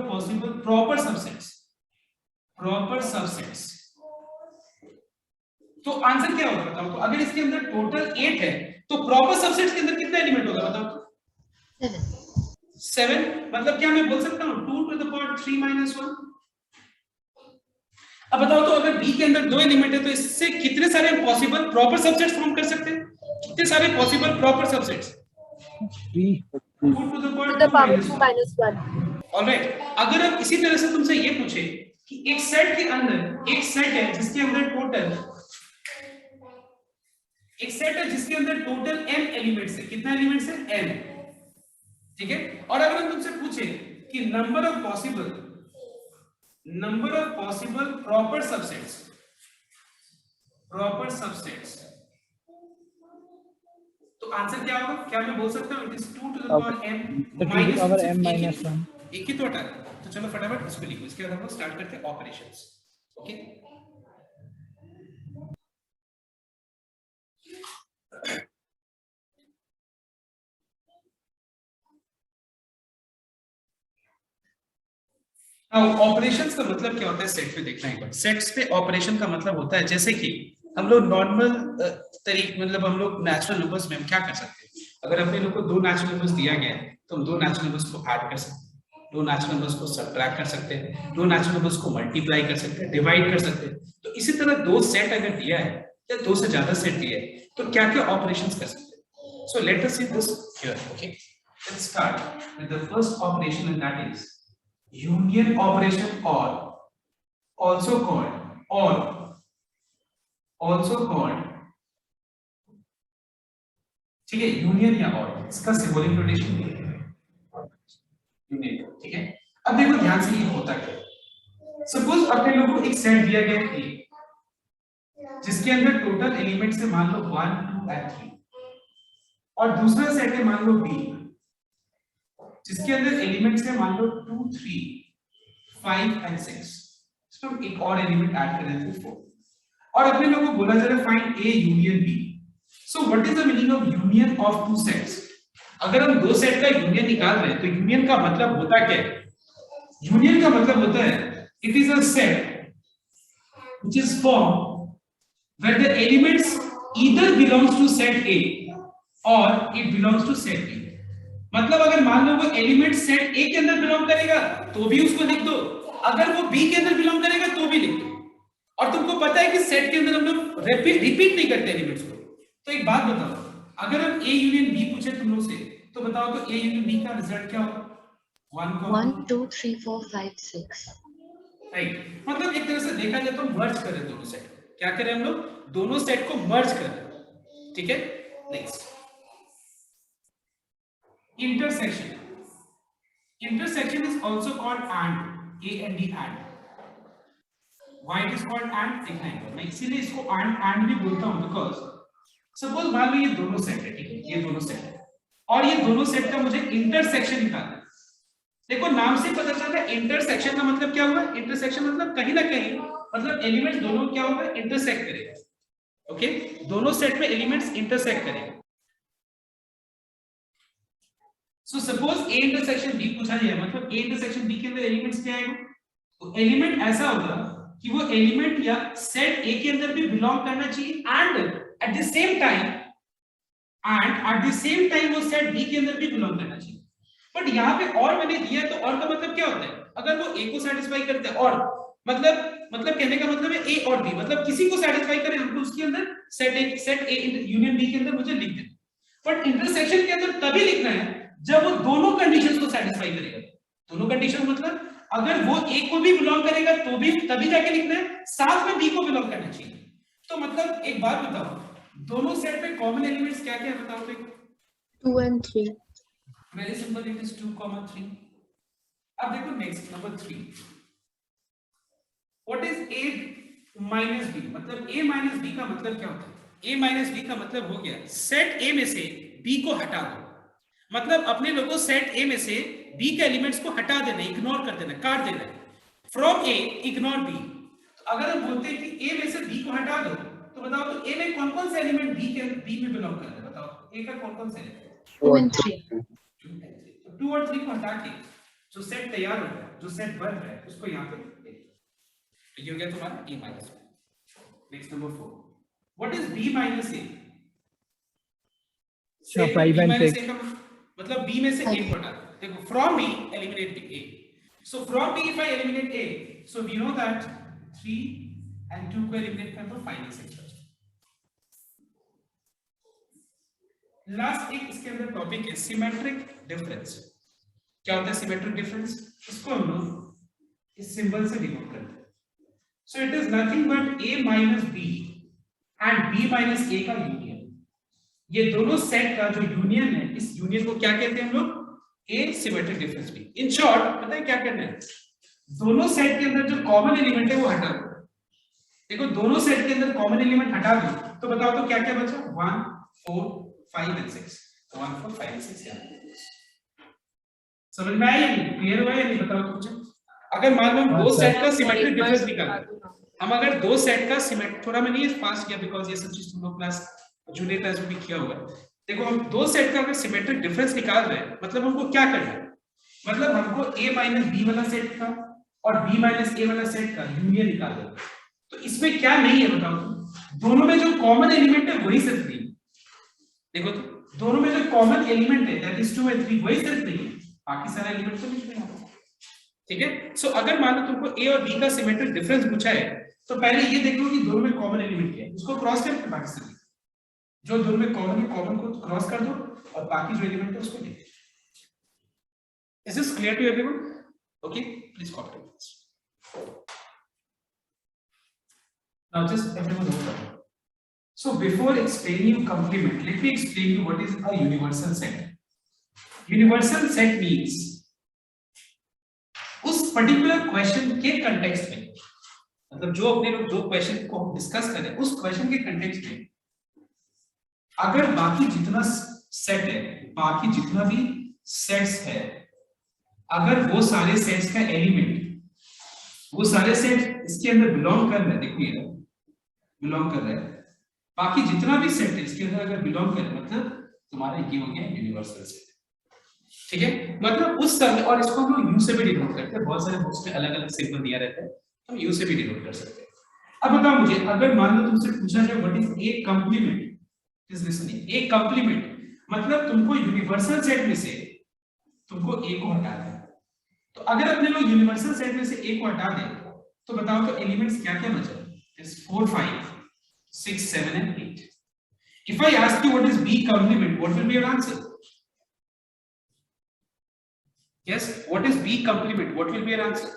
possible proper subsets, तो आंसर क्या होगा? बताओ तो अगर इसके अंदर टोटल 8 है, तो प्रॉपर सबसेट्स के अंदर कितना एलिमेंट होगा? बताओ तो 7, मतलब क्या मैं बोल सकता हूं 2 to the power 3 - 1? अब बताओ तो अगर बी के अंदर 2 एलिमेंट है, तो इससे कितने सारे पॉसिबल प्रॉपर सबसेट्स फॉर्म कर सकते हैं? कितने सारे possible proper subsets? 2 to the power 2 - 1। Alright, अगर हम इसी तरह से तुमसे ये पूछे कि एक सेट के अंदर एक सेट है जिसके अंदर टोटल एक सेट है जिसके अंदर टोटल n एलिमेंट्स है। कितना एलिमेंट्स है? n। ठीक है। और अगर हम तुमसे पूछे कि number of possible proper subsets, तो आंसर क्या होगा? क्या मैं बोल सकता हूँ it is 2 to the power m minus 1। एक ही तो हटा है। तो चलो फटाफट इसको लिखो, इसके बाद हम लोग स्टार्ट करते हैं ऑपरेशंस। ओके, अब ऑपरेशंस का मतलब क्या होता है सेट पे देखना एक बार। सेट्स पे ऑपरेशन का मतलब होता है जैसे कि हम लोग नॉर्मल तरीके, मतलब हम लोग नेचुरल नंबर्स में हम क्या कर सकते हैं, अगर अपने लोग को दो नेचुरल नंबर्स दिया गया है तो हम दो नेचुरल नंबर्स को ऐड कर सकते हैं, दो नेचुरल नंबर्स को सबट्रैक्ट कर सकते हैं, दो नेचुरल नंबर्स को मल्टीप्लाई कर सकते हैं, डिवाइड कर सकते हैं। तो इसी तरह दो सेट अगर दिया है या दो से ज्यादा सेट दिया है तो क्या क्या ऑपरेशंस कर सकते हैं। सो let us see this here. Okay, let's start with the first operation and that is union operation, और also called ठीक है यूनियन या और, इसका सिंबॉलिक नोटेशन यूनियन। ठीक है, अब देखो ध्यान से ये होता क्या है। सपोज अपने लोगों को एक सेट दिया गया है A, जिसके अंदर टोटल एलिमेंट्स है मान लो 1 2 और 3, और दूसरा सेट है मान लो B, जिसके अंदर एलिमेंट्स है मान लो 2 3 5 और 6। इसमें हम एक और एलिमेंट ऐड कर रहे थे 4, और अपने लोगों को बोला जा रहा है find A union B। So what is the meaning of union of two sets? अगर हम दो सेट का यूनियन निकाल रहे हैं तो यूनियन का मतलब होता क्या है? यूनियन का मतलब होता है it is a set which is formed where the elements either belongs to set A और it belongs to set B। मतलब अगर मान लो वो एलिमेंट सेट A के अंदर बिलोंग करेगा तो भी उसको लिख दो, अगर वो B के अंदर बिलोंग करेगा तो भी लिख दो। और तुमको पता है कि सेट के अंदर हम लोग रिपीट नहीं करते एलिमेंट्स को। तो एक बात बताओ, अगर हम A यूनियन B पूछे तुम लोग से तो बताओ तो A यूनियन B का रिजल्ट क्या होगा? 1 2 3 4 5 6। राइट, मतलब एक तरह से देखा जाए तो मर्ज कर रहे दोनों सेट। क्या करें हम लोग? दोनों सेट को मर्ज कर रहे। ठीक है, next intersection is also called AND, A-N-D, AND। why it is called AND देखना है, मैं इसीलिए इसको AND भी बोलता हूं बिकॉज सपोज मान लो ये दोनों सेट है, ठीक है, ये दोनों सेट है और ये दोनों सेट का मुझे इंटरसेक्शन निकालना है। देखो नाम से पता चलता है इंटरसेक्शन का मतलब क्या हुआ? इंटरसेक्शन मतलब कहीं ना कहीं मतलब एलिमेंट्स दोनों क्या होगा? इंटरसेक्ट करेगा। ओके, दोनों सेट में एलिमेंट्स इंटरसेक्ट करेंगे। So suppose A intersection B पूछा जाए, मतलब A इंटरसेक्शन B के अंदर एलिमेंट्स क्या आएगा? तो एलिमेंट ऐसा होगा कि वो एलिमेंट या सेट A के अंदर भी बिलोंग करना चाहिए and at the same time वो सेट B के अंदर भी बिलोंग करना चाहिए। बट यहाँ पे और मैंने दिया तो और का मतलब क्या होता है? अगर वो A को सेटिस्फाई करते हैं और मतलब कहने का मतलब है A और B, मतलब किसी को सेटिस्फाई करे हम तो उसके अंदर सेट A यूनियन B के अंदर मुझे लिख देना। बट इंटरसेक्शन के अंदर तभी लिखना है जब वो दोनों कंडीशंस को सेटिस्फाई करेगा। दोनों कंडीशन मतलब अगर वो A को भी बिलोंग करेगा तो भी तभी जाके लिखना है, साथ में B को बिलोंग करना चाहिए। तो मतलब एक बात बताओ, दोनों सेट में कॉमन एलिमेंट्स क्या क्या है बताओ तो? 2 and 3। Very simple, it is 2, 3। अब देखो next number 3, what is A minus B? मतलब A minus B का मतलब क्या होता है? A minus B का मतलब हो गया सेट A में से B को हटा दो। मतलब अपने लोगों सेट A में से B के एलिमेंट्स को हटा देना, इग्नोर कर देना, काट देना। From A ignore B। तो अगर हम बोलते हैं कि A में से B को हटा दो तो बताओ तो A में कौन कौन से एलिमेंट B में बिलोंग करते हैं? बताओ A का कौन कौन से एलिमेंट? 2 and 3। 2 और 3 को हटा के जो सेट तैयार हो रहा है, जो सेट बन रहा है उसको यहाँ पे लिख। तो ये हो गया तुम्हारा A minus B। Next number 4, what is B minus A? 5 and 6। मतलब B में से A को हटा दो। देखो from B eliminate A, so from B if I eliminate A, so we know that 3 and 2 को eliminate कर दो, 5 and 6 बचा। लास्ट एक इसके अंदर टॉपिक है सिमेट्रिक डिफरेंस। क्या होता है सिमेट्रिक डिफरेंस? इसको हम लोग इस सिंबल से डिनोट करते हैं। So it is nothing but A minus B and B minus A का यूनियन। ये दोनों सेट का जो यूनियन है, इस यूनियन को क्या कहते हैं हम लोग? एसिमेट्रिक डिफरेंस भी। इन शॉर्ट पता है क्या करना है, दोनों सेट के अंदर जो कॉमन एलिमेंट है वो हटा दो। देखो दोनों सेट के अंदर कॉमन एलिमेंट हटा दो तो बताओ तो क्या क्या बचा? 1 4 5 एंड 6। 1 4 5 एंड 6 समझ में आया? क्लियर हुआ या नहीं? बताओ तो मुझे। अगर मान लो हम दो सेट का सिमेट्रिक डिफरेंस निकालें, हम अगर दो सेट का सिमेट्रिक, थोड़ा मैंने ये फास्ट किया बिकॉज़ ये सब चीज तुम लोग क्लास जूनियर क्लास में भी किया होगा। देखो हम दो सेट का अगर सिमेट्रिक डिफरेंस निकाल रहे हैं, मतलब हमको क्या करना है? मतलब हमको a माइनस बी वाला सेट का और b माइनस a वाला सेट का यूनियन निकालना है। तो इसमें क्या नहीं है बताओ तुम? दोनों में जो कॉमन एलिमेंट है वही सिर्फ नहीं है। देखो तो दोनों में जो कॉमन एलिमेंट है दैट इज 2 और 3 वही सिर्फ नहीं है, बाकी सारे एलिमेंट तो मिल रहे हैं। ठीक है, सो अगर मान लो तुमको a और b का सिमेट्रिक डिफरेंस पूछा है तो पहले ये देख लो कि दोनों में कॉमन एलिमेंट क्या है, उसको क्रॉस करके बाकी से जो दोनों में कॉमन है कॉमन को क्रॉस कर दो और बाकी जो एलिमेंट है उसको लिख दो। Is this clear to everyone? Okay, please copy this. Now just everyone note. So before explaining you complement, let me explain you what is a universal set. Universal set means उस पर्टिकुलर क्वेश्चन के कंटेक्स्ट में, मतलब जो अपने लोग जो क्वेश्चन को हम डिस्कस करें उस क्वेश्चन के कंटेक्स्ट में अगर बाकी जितना सेट है, बाकी जितना भी सेट्स है, अगर वो सारे सेट्स का एलिमेंट, वो सारे सेट इसके अंदर बिलोंग कर रहे हैं, देखो ये बिलोंग कर रहे हैं, बाकी जितना भी सेट है इसके अंदर अगर बिलोंग करे मतलब तुम्हारा ये हो गया यूनिवर्सल सेट। ठीक है, मतलब उस समय, और इसको हम लोग यू से भी डिनोट करते हैं, बहुत सारे बुक्स में अलग अलग सिंबल दिया रहता है, हम यू से भी डिनोट कर सकते हैं। अब बताओ मुझे, अगर मान लो तुमसे पूछा जाए what is a complement, is listening, A complement मतलब तुमको यूनिवर्सल सेट में से तुमको ए को हटाना है। तो अगर अपने लोग यूनिवर्सल सेट में से ए को हटा दें तो बताओ तो एलिमेंट्स क्या क्या बचे? Is 4 5 6 7 and 8. If I ask you what is B complement, what will be your answer? Yes, what is B complement? What will be your answer?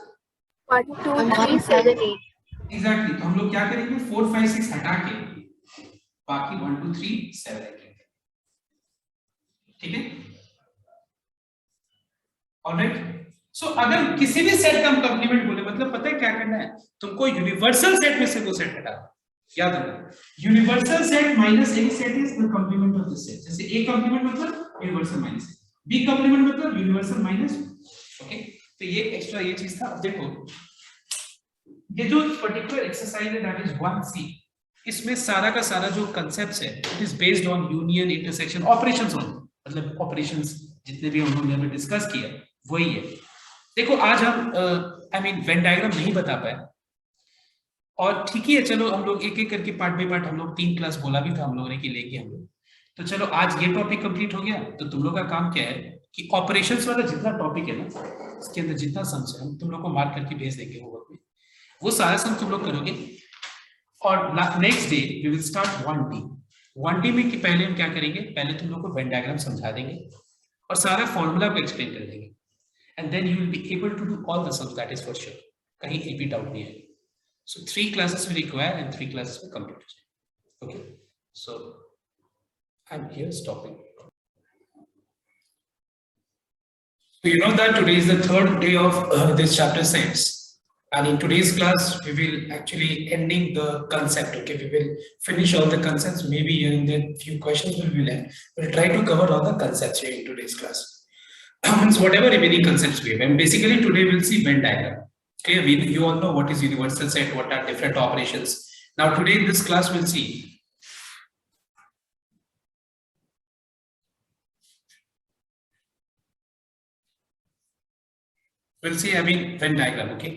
1 2 3 7 8. Exactly. तो हम लोग क्या करेंगे? 4 5 6 हटा के बाकी 1 2 3 7 8 लेंगे। ठीक है? Alright. So अगर किसी भी सेट का हम कंप्लीमेंट बोले मतलब पता है क्या करना है? तुमको यूनिवर्सल सेट में से वो सेट हटा, याद रखना, universal set minus any set is the complement of this set. जैसे ए कंप्लीमेंट मतलब यूनिवर्सल माइनस ए, बी कंप्लीमेंट मतलब यूनिवर्सल माइनस। ओके, तो ये एक्स्ट्रा ये चीज था। अब देखो ये जो पर्टिकुलर एक्सरसाइज है दैट इज 1C, इसमें सारा का सारा जो कांसेप्ट्स है it is based on union, intersection, operations on, मतलब ऑपरेशंस जितने भी हम लोगों ने डिस्कस किया वही है। देखो आज हम आई मीन वेन डायग्राम नहीं बता पाए और ठीक ही है, चलो हम लोग एक एक करके पार्ट बाय पार्ट, हम लोग 3 क्लास बोला भी था हम लोगों ने कि लेंगे हम लोग, तो चलो आज ये टॉपिक कंप्लीट हो गया। तो तुम लोग का काम क्या है कि ऑपरेशंस वाला जितना टॉपिक है ना इसके अंदर जितना सम्स है हम तुम लोग को मार्क करके भेज देंगे होमवर्क में, वो सारा सम तुम लोग करोगे और next day we will start 1D। 1D में कि पहले हम क्या करेंगे, पहले तुम लोग को वेन डायग्राम समझा देंगे और सारा फॉर्मूला को एक्सप्लेन कर देंगे and then you will be able to do all the sums, that is for sure, कहीं एक भी डाउट नहीं है। So 3 classes we require and 3 classes will complete. Okay, so I'm here stopping. So you know that today is the 3rd day of this chapter science, and in today's class we will actually ending the concept. Okay, we will finish all the concepts. Maybe here and there few questions will be left. We'll try to cover all the concepts here in today's class. Whatever remaining concepts we have, and basically today we'll see Venn diagram. Okay, you all know what is universal set, what are different operations. Now today in this class we'll see I mean Venn diagram. Okay,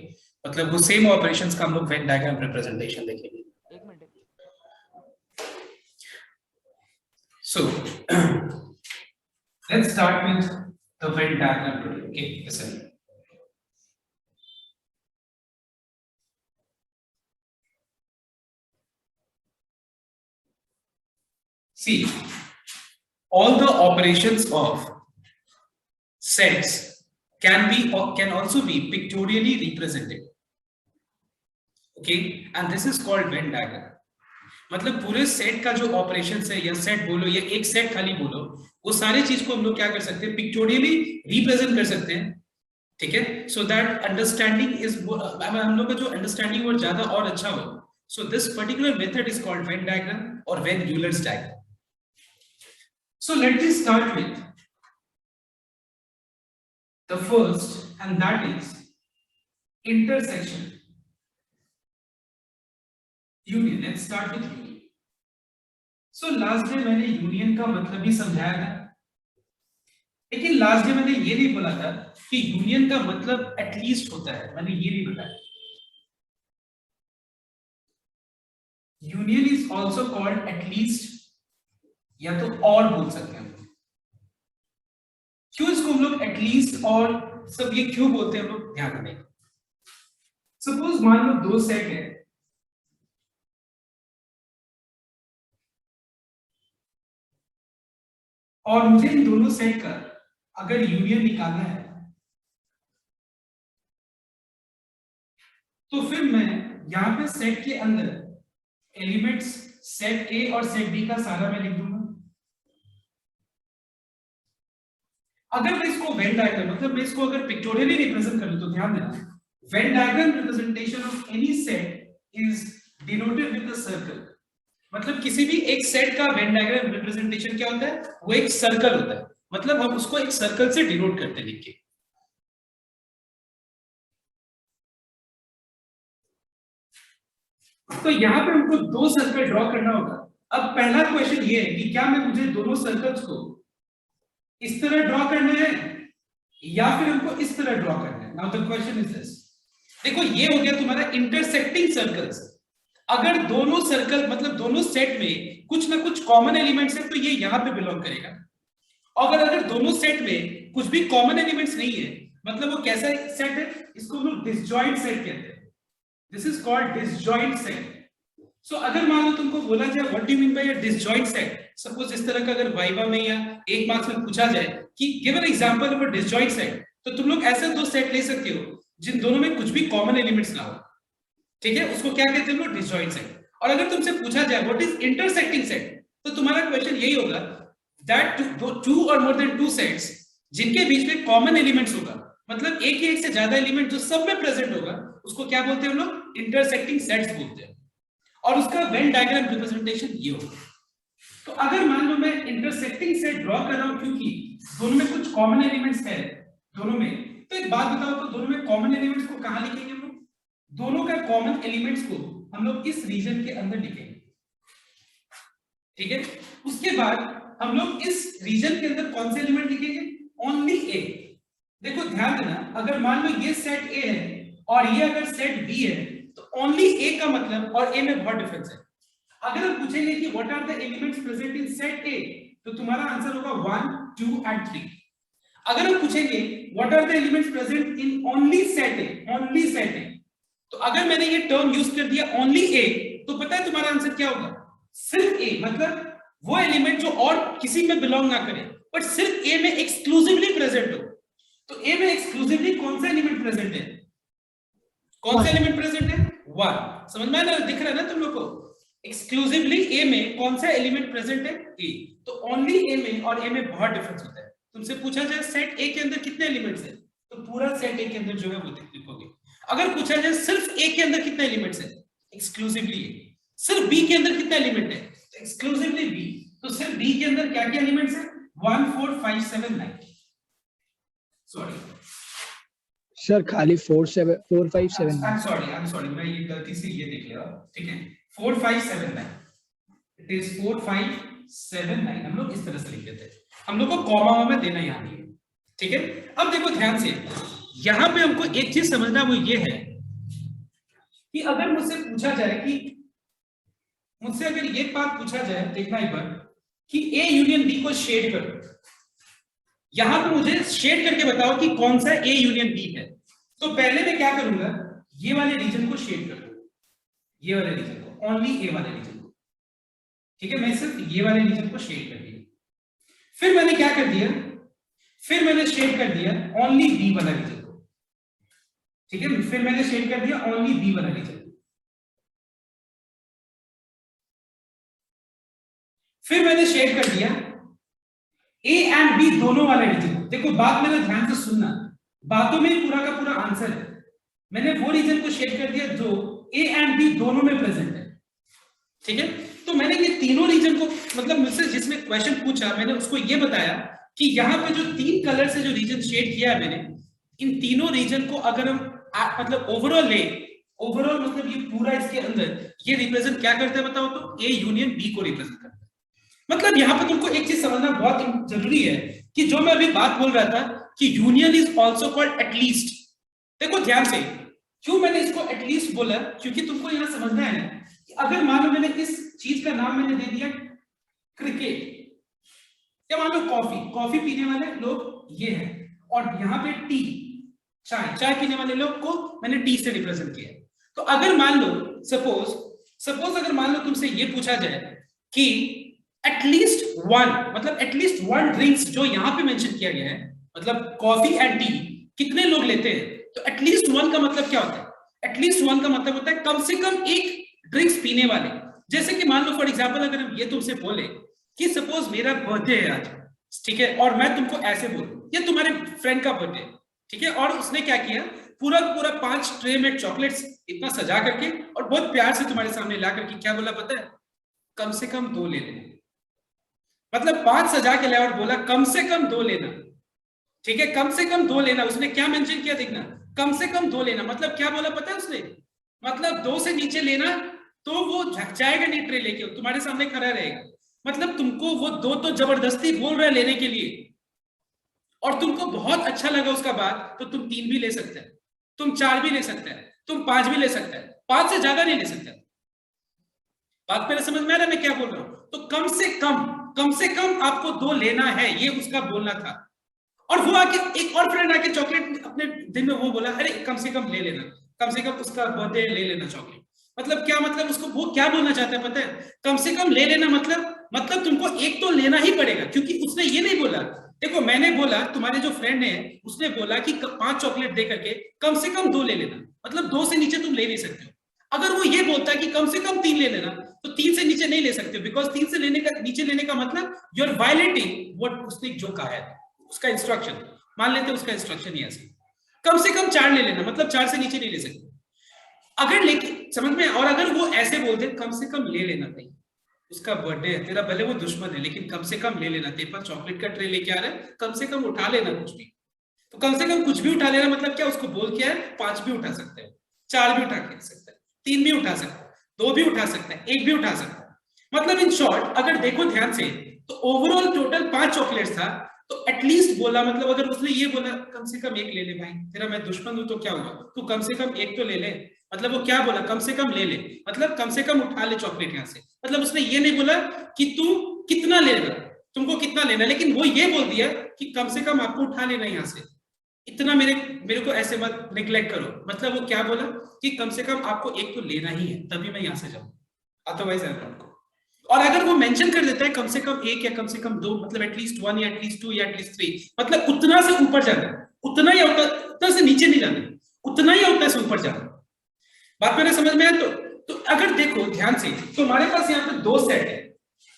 मतलब वो same operations का हम लोग Venn diagram representation देखेंगे। So let's start with the Venn diagram today. Okay, listen. See, all the operations of sets can also be pictorially represented. Okay, and this is called Venn diagram. मतलब पूरे सेट का जो ऑपरेशन है या सेट बोलो या एक सेट खाली बोलो, वो सारे चीज को हम लोग क्या कर सकते हैं, पिक्टोरियली रिप्रेजेंट कर सकते हैं, ठीक है, सो दैट अंडरस्टैंडिंग इज, हम लोग का जो अंडरस्टैंडिंग और ज्यादा और अच्छा हो. So this particular method is called Venn diagram और Venn Euler's diagram. So let us start with the first and that is intersection union. Let's start with union. So last day मैंने यूनियन का मतलब ही समझाया था, लेकिन लास्ट डे मैंने ये नहीं बोला था कि यूनियन का मतलब एटलीस्ट होता है, मैंने ये नहीं बताया. Union is also called at least, या तो और बोल सकते हैं. क्यों इसको हम लोग एटलीस्ट और सब ये क्यों बोलते हैं हम लोग ध्यान दें. सपोज मान लो दो सेट है, और मुझे इन दोनों सेट का अगर यूनियन निकालना है, तो फिर मैं यहां पे सेट के अंदर एलिमेंट्स सेट ए और सेट बी का सारा मैं लिख दूंगा. अगर मैं इसको वेन डायग्राम, मतलब मैं इसको अगर पिक्टोरियली रिप्रेजेंट करूं, तो ध्यान देना, Venn diagram representation of any set is denoted with a circle. मतलब किसी भी एक सेट का वेन डायग्राम रिप्रेजेंटेशन क्या होता है, वो एक सर्कल होता है. मतलब हम उसको एक सर्कल से डिनोट करते हैं लिख के. तो यहां पे हमको दो सर्कल ड्रॉ करना होगा. अब पहला क्वेश्चन ये है कि क्या मैं मुझे दोनों सर्कल्स को इस तरह ड्रॉ करना है या फिर हमको इस तरह ड्रॉ करना है. Now the question is this. देखो ये हो गया तुम्हारा इंटरसेक्टिंग सर्कल्स. अगर दोनों सर्कल मतलब दोनों सेट में कुछ ना कुछ कॉमन एलिमेंट्स है, तो ये यहां पे बिलोंग करेगा. और अगर दोनों सेट में कुछ भी कॉमन एलिमेंट्स नहीं है, मतलब वो कैसा सेट है, इसको हम लोग डिसजॉइंट सेट कहते हैं. This is called disjoint set. So अगर मान लो तुमको बोला जाए what do you mean by a disjoint set, suppose इस तरह का अगर वाइवा में या एक मार्क्स में पूछा जाए कि give an example of a disjoint set, तो तुम लोग ऐसे दो सेट ले सकते हो जिन दोनों में कुछ भी कॉमन एलिमेंट्स ना हो, ठीक है, उसको क्या कहते हैं हम लोग, डिसजॉइंट सेट. और अगर तुमसे पूछा जाए व्हाट इज इंटरसेक्टिंग सेट, तो तुम्हारा क्वेश्चन यही होगा दैट टू और मोर देन टू सेट्स जिनके बीच में कॉमन एलिमेंट्स होगा, मतलब एक ही एक से ज्यादा एलिमेंट जो सब में प्रेजेंट होगा, उसको क्या बोलते हैं हम लोग, इंटरसेक्टिंग सेट्स बोलते हैं. और उसका वेन डायग्राम रिप्रेजेंटेशन ये होगा. तो अगर मान लो मैं इंटरसेक्टिंग सेट ड्रॉ कर रहा हूं क्योंकि दोनों में कुछ कॉमन एलिमेंट्स है दोनों में, तो एक बात बताओ, तो दोनों में कॉमन एलिमेंट्स को कहां लिखेंगे हम लोग, दोनों का कॉमन एलिमेंट्स को हम लोग इस रीजन के अंदर लिखेंगे, ठीक है. उसके बाद हम लोग इस रीजन के अंदर कौन से एलिमेंट लिखेंगे, ओनली ए. देखो ध्यान देना, अगर मान लो ये सेट ए है और ये अगर सेट बी है, तो ओनली ए का मतलब और ए में बहुत डिफरेंस है. अगर हम पूछेंगे कि what are the elements present in set A, तो तुम्हारा आंसर होगा 1 2 एंड 3. अगर हम पूछेंगे what are the elements present in only set A, only set A, तो अगर मैंने ये टर्म यूज कर दिया ओनली ए, तो पता है तुम्हारा आंसर क्या होगा, सिर्फ ए. मतलब वो एलिमेंट जो और किसी में बिलोंग ना करे, बट सिर्फ ए में एक्सक्लूसिवली प्रेजेंट हो. तो ए में एक्सक्लूसिवली कौन सा एलिमेंट प्रेजेंट है, कौन सा एलिमेंट प्रेजेंट है, 1. समझ में आया, दिख रहा है ना तुम लोग को, एक्सक्लूसिवली ए में कौन सा एलिमेंट प्रेजेंट है, ए. तो ओनली ए में और ए में बहुत डिफरेंस होता है. तुमसे पूछा जाए सेट ए के अंदर कितने एलिमेंट्स हैं, तो पूरा सेट ए के अंदर जो है वो लिखोगे. अगर पूछा जाए सिर्फ ए के अंदर कितने एलिमेंट्स हैं, एक्सक्लूसिवली ए. सिर्फ बी के अंदर कितने एलिमेंट है, एक्सक्लूसिवली बी. तो सिर्फ बी के अंदर क्या क्या एलिमेंट्स हैं, 1 4 5 7 9. सॉरी सर खाली 4 5 7. आई एम सॉरी मैं ये गलती से ये देख लिया, ठीक है, 4 5 7 9. It is 4 5 7 9. हम लोग इस तरह से लिख देते हैं, हम लोग को कॉमा में देना यहाँ नहीं है, ठीक है. अब देखो ध्यान से, यहां पे हमको एक चीज समझना, वो ये है कि अगर मुझसे पूछा जाए कि मुझसे अगर ये बात पूछा जाए, देखना एक बार, कि ए यूनियन बी को शेड करो, यहां पे मुझे शेड करके बताओ कि कौन सा ए यूनियन बी है. तो पहले मैं क्या करूंगा, ये वाले रीजन को शेड कर दूंगा, ये वाले रीजन को, ओनली ए वाले रीजन को, ठीक है. मैं सिर्फ ये वाले रीजन को शेड कर दिया. फिर मैंने क्या कर दिया, फिर मैंने शेड कर दिया ओनली बी वाला रीजन को, ठीक है. फिर मैंने शेड कर दिया ओनली बी वाला रीजन. फिर मैंने शेड कर दिया ए एंड बी दोनों वाले रीजन। देखो बात मेरा ध्यान से सुनना, बातों में पूरा का पूरा आंसर है। मैंने वो रीजन को शेड कर दिया जो ए एंड बी दोनों में प्रेजेंट है, ठीक है। तो मैंने ये तीनों रीजन को मतलब मुझसे जिसमें क्वेश्चन पूछा मैंने उसको ये बताया कि यहाँ पे जो 3 कलर से जो रीजन शेड किया है मैंने, इन तीनों रीजन को अगर हम मतलब ओवरऑल ले, ओवरऑल मतलब ये पूरा इसके अंदर ये रिप्रेजेंट क्या करता है बताओ तो, ए यूनियन बी को रिप्रेजेंट करता है। मतलब यहाँ पे तुमको एक चीज समझना बहुत जरूरी है कि जो मैं अभी बात बोल रहा था कि union is also called at least. देखो ध्यान से, क्यों मैंने इसको एटलीस्ट बोला, क्योंकि तुमको यहाँ समझना है कि अगर मान लो मैंने इस चीज का नाम मैंने दे दिया क्रिकेट, या मान लो कॉफी, कॉफी पीने वाले लोग ये है, और यहाँ पे टी चाय, चाय पीने वाले लोग को मैंने टी से रिप्रेजेंट किया। तो अगर मान लो सपोज अगर मान लो तुमसे ये पूछा जाए कि एटलीस्ट वन, मतलब एटलीस्ट वन ड्रिंक्स जो यहाँ पे मेंशन किया गया है, मतलब कॉफी एंड टी कितने लोग लेते हैं, तो एटलीस्ट वन का मतलब क्या होता है, एटलीस्ट वन का मतलब होता है कम से कम एक ड्रिंक्स पीने वाले। जैसे कि मान लो फॉर एग्जांपल अगर हम ये तुमसे बोले कि सपोज मेरा बर्थडे है आज, ठीक है, और मैं तुमको ऐसे बोलूं ये तुम्हारे फ्रेंड का बर्थडे, ठीक है, और उसने क्या किया पूरा 5 ट्रे में चॉकलेट्स इतना सजा करके और बहुत प्यार से तुम्हारे सामने ला करके क्या बोला पता है, कम से कम 2 ले लेना। मतलब 5 सजा के लाया और बोला कम से कम 2 लेना, ठीक है, कम से कम 2 लेना। उसने क्या मेंशन किया देखना, कम से कम 2 लेना। मतलब क्या बोला पता है उसने, मतलब 2 से नीचे लेना तो वो झक जाएगा नहीं ट्रे लेके, तुम्हारे सामने खड़ा रहेगा। मतलब तुमको वो 2 तो जबरदस्ती बोल रहा है लेने के लिए, और तुमको बहुत अच्छा लगा उसका बात, तो तुम 3 भी ले सकते हैं, तुम 4 भी ले सकते हैं, तुम 5 भी ले सकते हैं, 5 से ज्यादा नहीं ले सकते। बात मेरे समझ में आ रहा है मैं क्या बोल रहा हूं? तो कम से कम आपको 2 लेना है, ये उसका बोलना था। और वो आके एक और फ्रेंड आके चॉकलेट अपने दिन में वो बोला अरे कम से कम ले लेना, कम से कम उसका बर्थडे ले लेना चॉकलेट। मतलब क्या, मतलब उसको वो क्या बोलना चाहता है पता है, कम से कम ले लेना मतलब तुमको एक तो लेना ही पड़ेगा, क्योंकि उसने ये नहीं बोला। देखो मैंने बोला तुम्हारे जो फ्रेंड है उसने बोला कि 5 चॉकलेट दे करके कम से कम 2 ले लेना, मतलब 2 से नीचे तुम ले नहीं सकते हो। अगर वो ये बोलता है कि कम से कम 3 ले लेना, तो 3 से नीचे नहीं ले सकते, बिकॉज 3 से नीचे लेने का मतलब यू आर वायलेटिंग व्हाट उसने जो कहा है, उसका इंस्ट्रक्शन। मान लेते हैं उसका इंस्ट्रक्शन ही ऐसे, कम से कम 4 ले लेना, मतलब 4 से नीचे नहीं ले सकते। अगर लेके समझ में, और अगर वो ऐसे बोलते कम से कम ले लेना भाई, उसका बर्थडे है, तेरा भले वो दुश्मन है लेकिन कम से कम ले लेना, तेरे पास चॉकलेट का ट्रे लेके आ रहा है, कम से कम उठा लेना कुछ भी। तो कम से कम कुछ भी उठा लेना मतलब क्या, उसको बोल क्या है 5 भी उठा सकते हैं, 4 भी उठा सकते हैं, 3 भी उठा सकते हैं, 2 भी उठा सकते हैं, 1 भी उठा सकते हैं। मतलब इन शॉर्ट अगर देखो ध्यान से तो ओवरऑल टोटल 5 चॉकलेट्स था, तो एटलीस्ट बोला, मतलब अगर उसने ये बोला कम से कम 1 ले ले भाई, तेरा मैं दुश्मन हूं तो क्या हुआ, तू कम से कम 1 तो ले ले। मतलब वो क्या बोला, कम से कम ले ले, मतलब कम से कम उठा ले चॉकलेट यहाँ से। मतलब उसने ये नहीं बोला कि तू कितना लेगा, तुमको कितना लेना, लेकिन वो ये बोल दिया कि कम से कम आपको उठा लेना यहाँ से, इतना मेरे को ऐसे मत निग्लेक्ट करो। मतलब वो क्या बोला कि कम से कम आपको 1 तो लेना ही है, तभी मैं यहाँ से जाऊँ, अदरवाइज आई नॉट गो। और अगर वो मेंशन कर देता है कम से कम 1 या कम से कम 2, मतलब एटलीस्ट 1 या एटलीस्ट 2 या एटलीस्ट 3, मतलब उतना से ऊपर जाना, उतना या उतना से नीचे नहीं जाना, उतना या उतना से ऊपर जाना। बात मेरे समझ में है? तो अगर देखो ध्यान से, तो हमारे पास यहाँ पे 2 सेट है।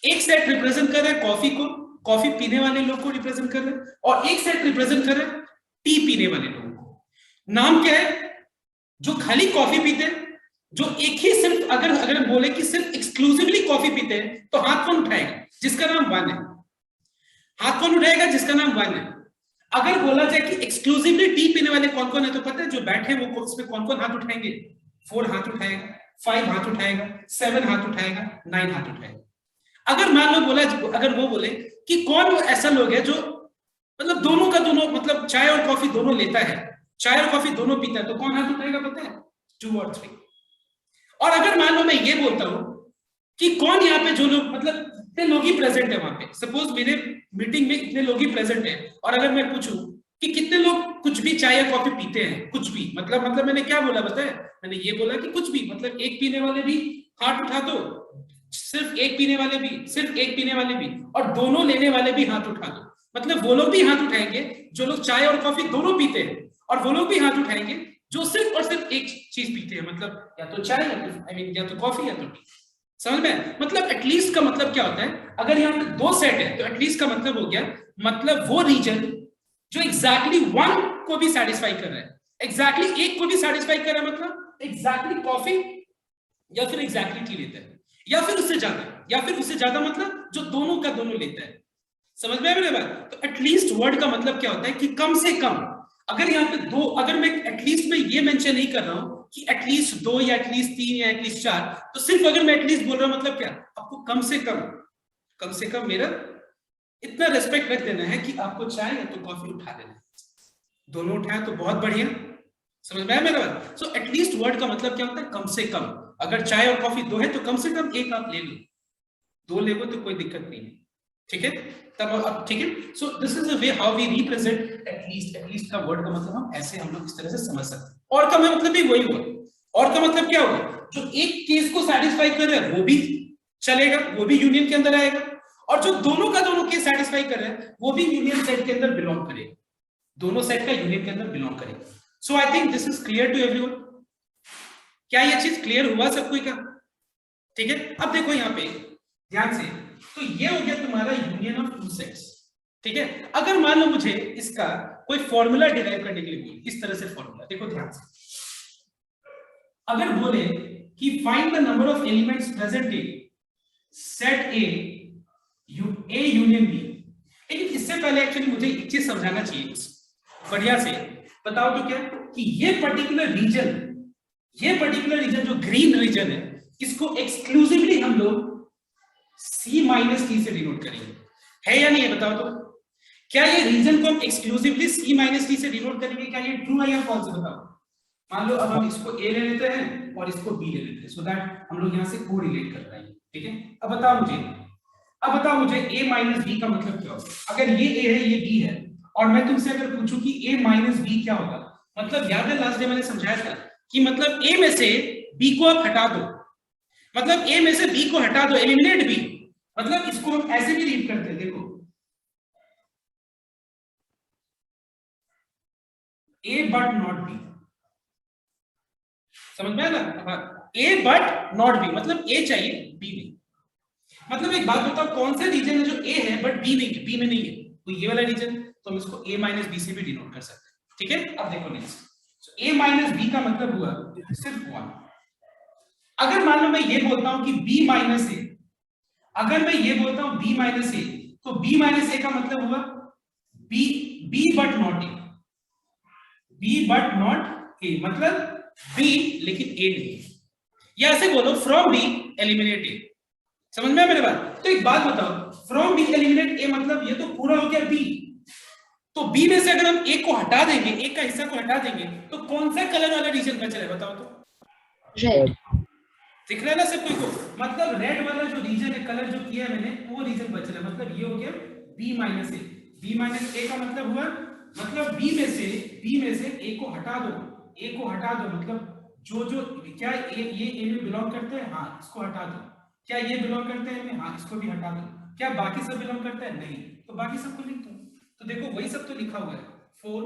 एक सेट रिप्रेजेंट कर रहा है कॉफी को, कॉफी पीने वाले लोग को रिप्रेजेंट कर रहा है, और एक सेट रिप्रेजेंट कर रहा है टी पीने वाले लोगों को। नाम क्या है, जो खाली कॉफी पीते हैं, जो एक ही सिर्फ अगर हम बोले कि सिर्फ एक्सक्लूसिवली कॉफी पीते हैं, तो हाथ कौन उठाएगा, जिसका नाम 1 है। हाथ कौन उठाएगा, जिसका नाम 1 है। अगर बोला जाए कि एक्सक्लूसिवली टी पीने वाले कौन कौन है, तो पता है जो बैठे वो उसमें कौन कौन हाथ उठाएंगे, 4 हाथ उठाएगा, 5 हाथ उठाएगा, 7 हाथ उठाएगा, 9 हाथ उठाएगा। अगर मान लो बोला, अगर वो बोले कि कौन ऐसा लोग है जो मतलब दोनों का दोनों, मतलब चाय और कॉफी दोनों लेता है, चाय और कॉफी दोनों पीता है, तो कौन हाथ उठाएगा पता है, 2 और 3। और अगर मान लो मैं ये बोलता हूं कि कौन यहाँ पे जो लोग, मतलब इतने लोग ही प्रेजेंट है वहां पे, सपोज मेरे मीटिंग में इतने लोग ही प्रेजेंट है, और अगर मैं पूछूं कि कितने लोग कुछ भी चाय या कॉफी पीते हैं, कुछ भी, मतलब मैंने क्या बोला पता है, मैंने ये बोला कि कुछ भी, मतलब 1 पीने वाले भी हाथ उठा दो, सिर्फ 1 पीने वाले भी, सिर्फ 1 पीने वाले भी, और दोनों लेने वाले भी हाथ उठा दो। मतलब वो लोग भी हाथ उठाएंगे जो लोग चाय और कॉफी दोनों पीते हैं, और वो लोग भी हाथ उठाएंगे जो सिर्फ और सिर्फ एक चीज पीते हैं, मतलब या तो चाय या तो या तो कॉफी या तो टी। समझ में? मतलब एटलीस्ट का मतलब क्या होता है, अगर यहाँ पे 2 सेट है तो एटलीस्ट का मतलब हो गया, मतलब वो रीजन जो एग्जैक्टली 1 को भी सेटिस्फाई कर रहा है, एग्जैक्टली 1 को भी सेटिस्फाई कर रहा है, मतलब एग्जैक्टली कॉफी या फिर एग्जैक्टली टी लेता है, या फिर उससे ज्यादा, मतलब जो दोनों का दोनों लेता है। समझ में आया मेरी बात? तो एटलीस्ट वर्ड का मतलब क्या होता है कि कम से कम, अगर यहाँ पे 2, अगर मैं एटलीस्ट में ये मेंशन नहीं कर रहा हूं कि एटलीस्ट 2 या एटलीस्ट 3 या एटलीस्ट 4, तो सिर्फ अगर मैं एटलीस्ट बोल रहा हूं मतलब क्या, आपको कम से कम मेरा इतना रेस्पेक्ट रख देना है कि आपको चाय या तो कॉफी उठा लेना है, दोनों उठाए तो बहुत बढ़िया। समझ में आया मेरा बात? सो एटलीस्ट वर्ड का मतलब क्या होता है, कम से कम। अगर चाय और कॉफी 2 है तो कम से कम 1 आप ले लो, 2 ले लो तो कोई दिक्कत नहीं है, ठीक है? तब अब ठीक है। So this is the way how we represent at least का वर्ड का मतलब हम ऐसे, हम लोग इस तरह से समझ सकते हैं। और का मतलब भी वही हुआ, और का मतलब क्या होगा, जो एक केस को सेटिस्फाई कर रहा है वो भी चलेगा, वो भी यूनियन के अंदर आएगा, और जो दोनों का दोनों केस सेटिस्फाई कर रहा है वो भी यूनियन सेट के अंदर बिलोंग करेगा, दोनों सेट का यूनियन के अंदर बिलोंग करेगा। So I think this is clear to everyone. क्या ये चीज क्लियर हुआ सबको क्या? ठीक है। अब देखो यहाँ पे ध्यान से, तो ये हो गया तुम्हारा यूनियन ऑफ 2 सेट्स, ठीक है। अगर मान लो मुझे इसका कोई फॉर्मूला डिराइव करने के लिए बोले, इस तरह से फॉर्मूला, देखो ध्यान से, अगर बोले कि find the number of elements present in set A union B, लेकिन इससे पहले एक्चुअली मुझे एक चीज समझाना चाहिए बढ़िया से। बताओ तो क्या कि ये पर्टिकुलर रीजन जो ग्रीन रीजन है, इसको एक्सक्लूसिवली हम लोग C माइनस टी से डिनोट करेंगे, है या नहीं है? बताओ तो क्या ये रीजन को हम एक्सक्लूसिवली C माइनस टी से डिनोट करेंगे? क्या ये ट्रू है या फॉल्स है? बताओ। मान लो अब हम इसको A ले लेते हैं और इसको B ले लेते हैं, सो दैट हम लोग यहाँ से कोरिलेट कर रहे हैं, ठीक है। अब बताओ मुझे A माइनस B का मतलब क्या होगा? अगर ये A है ये B है, और मैं तुमसे अगर पूछूं कि A माइनस B क्या होगा, मतलब याद है लास्ट डे मैंने समझाया था कि मतलब A में से B को आप हटा दो, मतलब A में से B को हटा दो, एलिमिनेट B, मतलब इसको हम ऐसे भी रीड करते हैं, देखो A बट नॉट B, समझ में आया ना? A बट नॉट B मतलब A चाहिए B नहीं। मतलब एक बात बताओ, कौन सा रीजन है जो A है बट B नहीं है, B में नहीं है, तो ये वाला रीजन, तो हम इसको A माइनस B से भी डिनोट कर सकते हैं, ठीक है। अब देखो नेक्स्ट, A माइनस B का मतलब हुआ सिर्फ 1। अगर मान लो मैं ये बोलता हूं कि B माइनस A, अगर मैं ये बोलता हूं B माइनस A, तो B माइनस A का मतलब हुआ B but not A, B but not A, मतलब B लेकिन A नहीं, या ऐसे बोलो फ्रॉम B एलिमिनेट A। समझ में आया मेरे बात? तो एक बात बताओ, फ्रॉम B एलिमिनेट A मतलब ये तो पूरा हो गया B, तो B में से अगर हम A को हटा देंगे, A का हिस्सा को हटा देंगे, तो कौन सा कलर वाला रीजन बच रहा है? बताओ तो। रेड दिख रहा है ना सबको को? मतलब रेड वाला जो रीजन है, कलर जो किया है मैंने, वो रीजन बच रहा है, मतलब ये हो गया B minus A। B minus A का मतलब हुआ, मतलब B में से A को हटा दो, A को हटा दो, मतलब जो क्या ये A में बिलोंग करते हैं? हाँ, इसको हटा दो। क्या ये बिलोंग करते हैं? हाँ, इसको भी हटा दो। क्या बाकी सब बिलोंग करते हैं? नहीं, तो बाकी सबको लिख दो। तो देखो वही सब तो लिखा हुआ है, 4,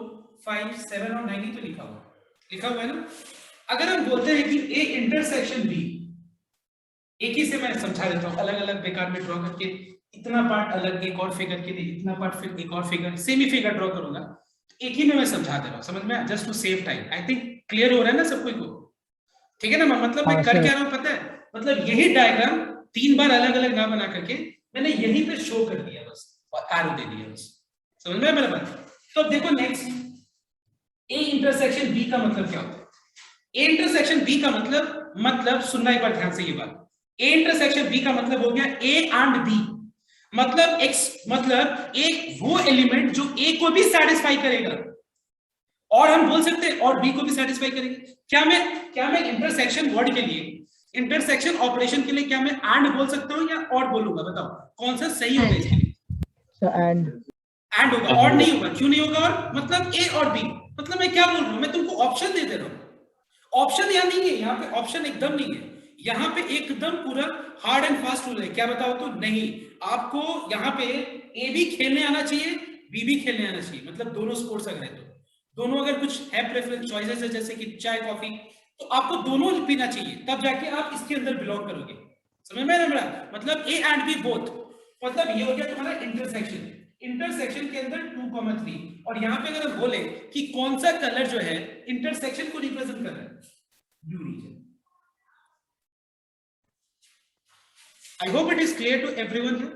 5, 7 और 9 ही तो लिखा हुआ है ना। अगर हम बोलते हैं कि A इंटरसेक्शन B, एक ही से मैं समझा देता हूँ, अलग अलग बेकार में ड्रॉ करके, इतना पार्ट अलग एक और फिगर के लिए, इतना पार्ट फिर एक और फिगर, सेमी फिगर ड्रॉ करूंगा, तो एक ही में मैं समझा दे रहा हूँ, समझ में? Just to save time. I think clear हो रहा है ना सबको को? ठीक है ना? मतलब मैं कर क्या रहा हूँ पता है? मतलब यही डायग्राम 3 बार अलग अलग ना बना करके मैंने यहीं पे शो कर दिया बस, और एरो दे दिया बस। समझ में मेरा बात? तो देखो नेक्स्ट, A इंटरसेक्शन B का मतलब क्या होता है? A इंटरसेक्शन B का मतलब सुनना एक बार ध्यान से ये बात, A इंटरसेक्शन B का मतलब हो गया A एंड B, मतलब एक वो एलिमेंट जो A को भी सेटिस्फाई करेगा, और हम बोल सकते हैं और B को भी सेटिस्फाई करेंगे। क्या मैं इंटरसेक्शन वर्ड के लिए, इंटरसेक्शन ऑपरेशन के लिए क्या मैं एंड बोल सकता हूं या और बोलूंगा? बताओ कौन सा सही होगा इसके लिए? एंड होगा, और नहीं होगा। क्यों नहीं होगा? और मतलब A और B, मतलब मैं क्या बोल रहा हूं, मैं तुमको ऑप्शन दे रहा हूं। ऑप्शन यहाँ नहीं है, यहाँ पे ऑप्शन एकदम नहीं है, यहाँ पे एकदम पूरा हार्ड एंड फास्ट रूल है। क्या बताओ तो? नहीं, आपको यहाँ पे A भी खेलने आना चाहिए, B भी खेलने आना चाहिए, मतलब दोनों स्पोर्ट्स अगर है तो दोनों, अगर कुछ है प्रेफरेंस चॉइसेस है जैसे कि चाय कॉफी, तो आपको दोनों पीना चाहिए, तब जाके आप इसके अंदर बिलोंग करोगे। समझ में आ रहा है? मतलब A एंड B बोथ, मतलब ये हो गया तुम्हारा इंटरसेक्शन। इंटरसेक्शन के अंदर 2,3 और यहां पे अगर हम बोले कि कौन सा कलर जो है इंटरसेक्शन को रिप्रेजेंट कर रहा है, blue region. I hope it is clear to everyone here.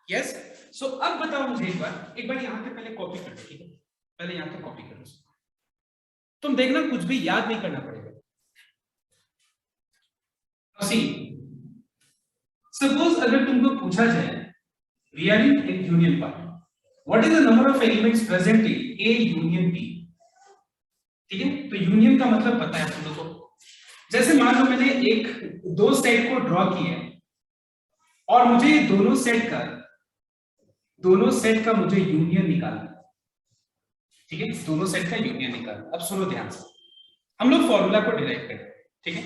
Yes, so अब बताओ मुझे एक बार यहां पे पहले कॉपी कर लो, ठीक है? पहले यहां पे कॉपी करो, तुम देखना कुछ भी याद नहीं करना पड़ेगा। सी सपोज अगर तुमको पूछा जाए we are in union part, what is the number of elements present in A union B, ठीक है? तो यूनियन का मतलब पता है तुम लोगों को। जैसे मान लो मैंने दो सेट को ड्रॉ किया है और मुझे ये दोनों सेट का मुझे यूनियन निकालना, ठीक है? दोनों सेट का यूनियन निकालना। अब सुनो ध्यान से, हम लोग फॉर्मूला को डिराइव करें, ठीक है?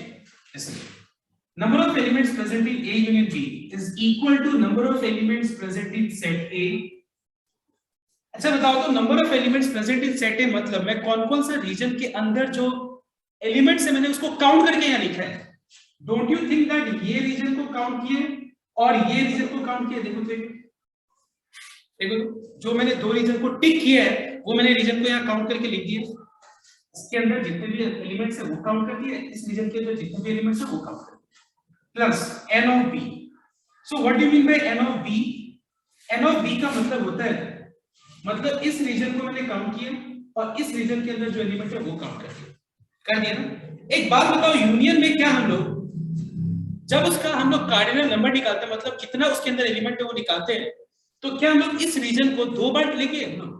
इसलिए number of elements present in A union B is equal to number of elements present in set A। अच्छा बताओ तो number of elements present in set ए मतलब मैं कौन-कौन सा रीजन के अंदर जो एलिमेंट्स है मैंने उसको काउंट करके यहां लिखा है। डोंट यू थिंक दैट ये रीजन को काउंट किए और ये रीजन को काउंट किए? देखो जो मैंने दो रीजन को टिक किया है वो मैंने रीजन को यहां काउंट करके लिख दिया। इसके अंदर जितने भी एलिमेंट्स है वो काउंट कर दिए, इस रीजन के अंदर जितने भी एलिमेंट्स है वो काउंट कर दिए, plus n of b। So what do you mean bye n of b? n of b का मतलब होता है मतलब इस रीजन को मैंने काउंट किया और इस रीजन के अंदर जो एलिमेंट है वो काउंट कर दिया ना। एक बात बताओ, यूनियन में क्या हम लोग जब उसका हम लोग कार्डिनल नंबर निकालते हैं, मतलब कितना उसके अंदर एलिमेंट है वो निकालते हैं, तो क्या हम लोग इस रीजन को दो बार लेंगे हम लोग?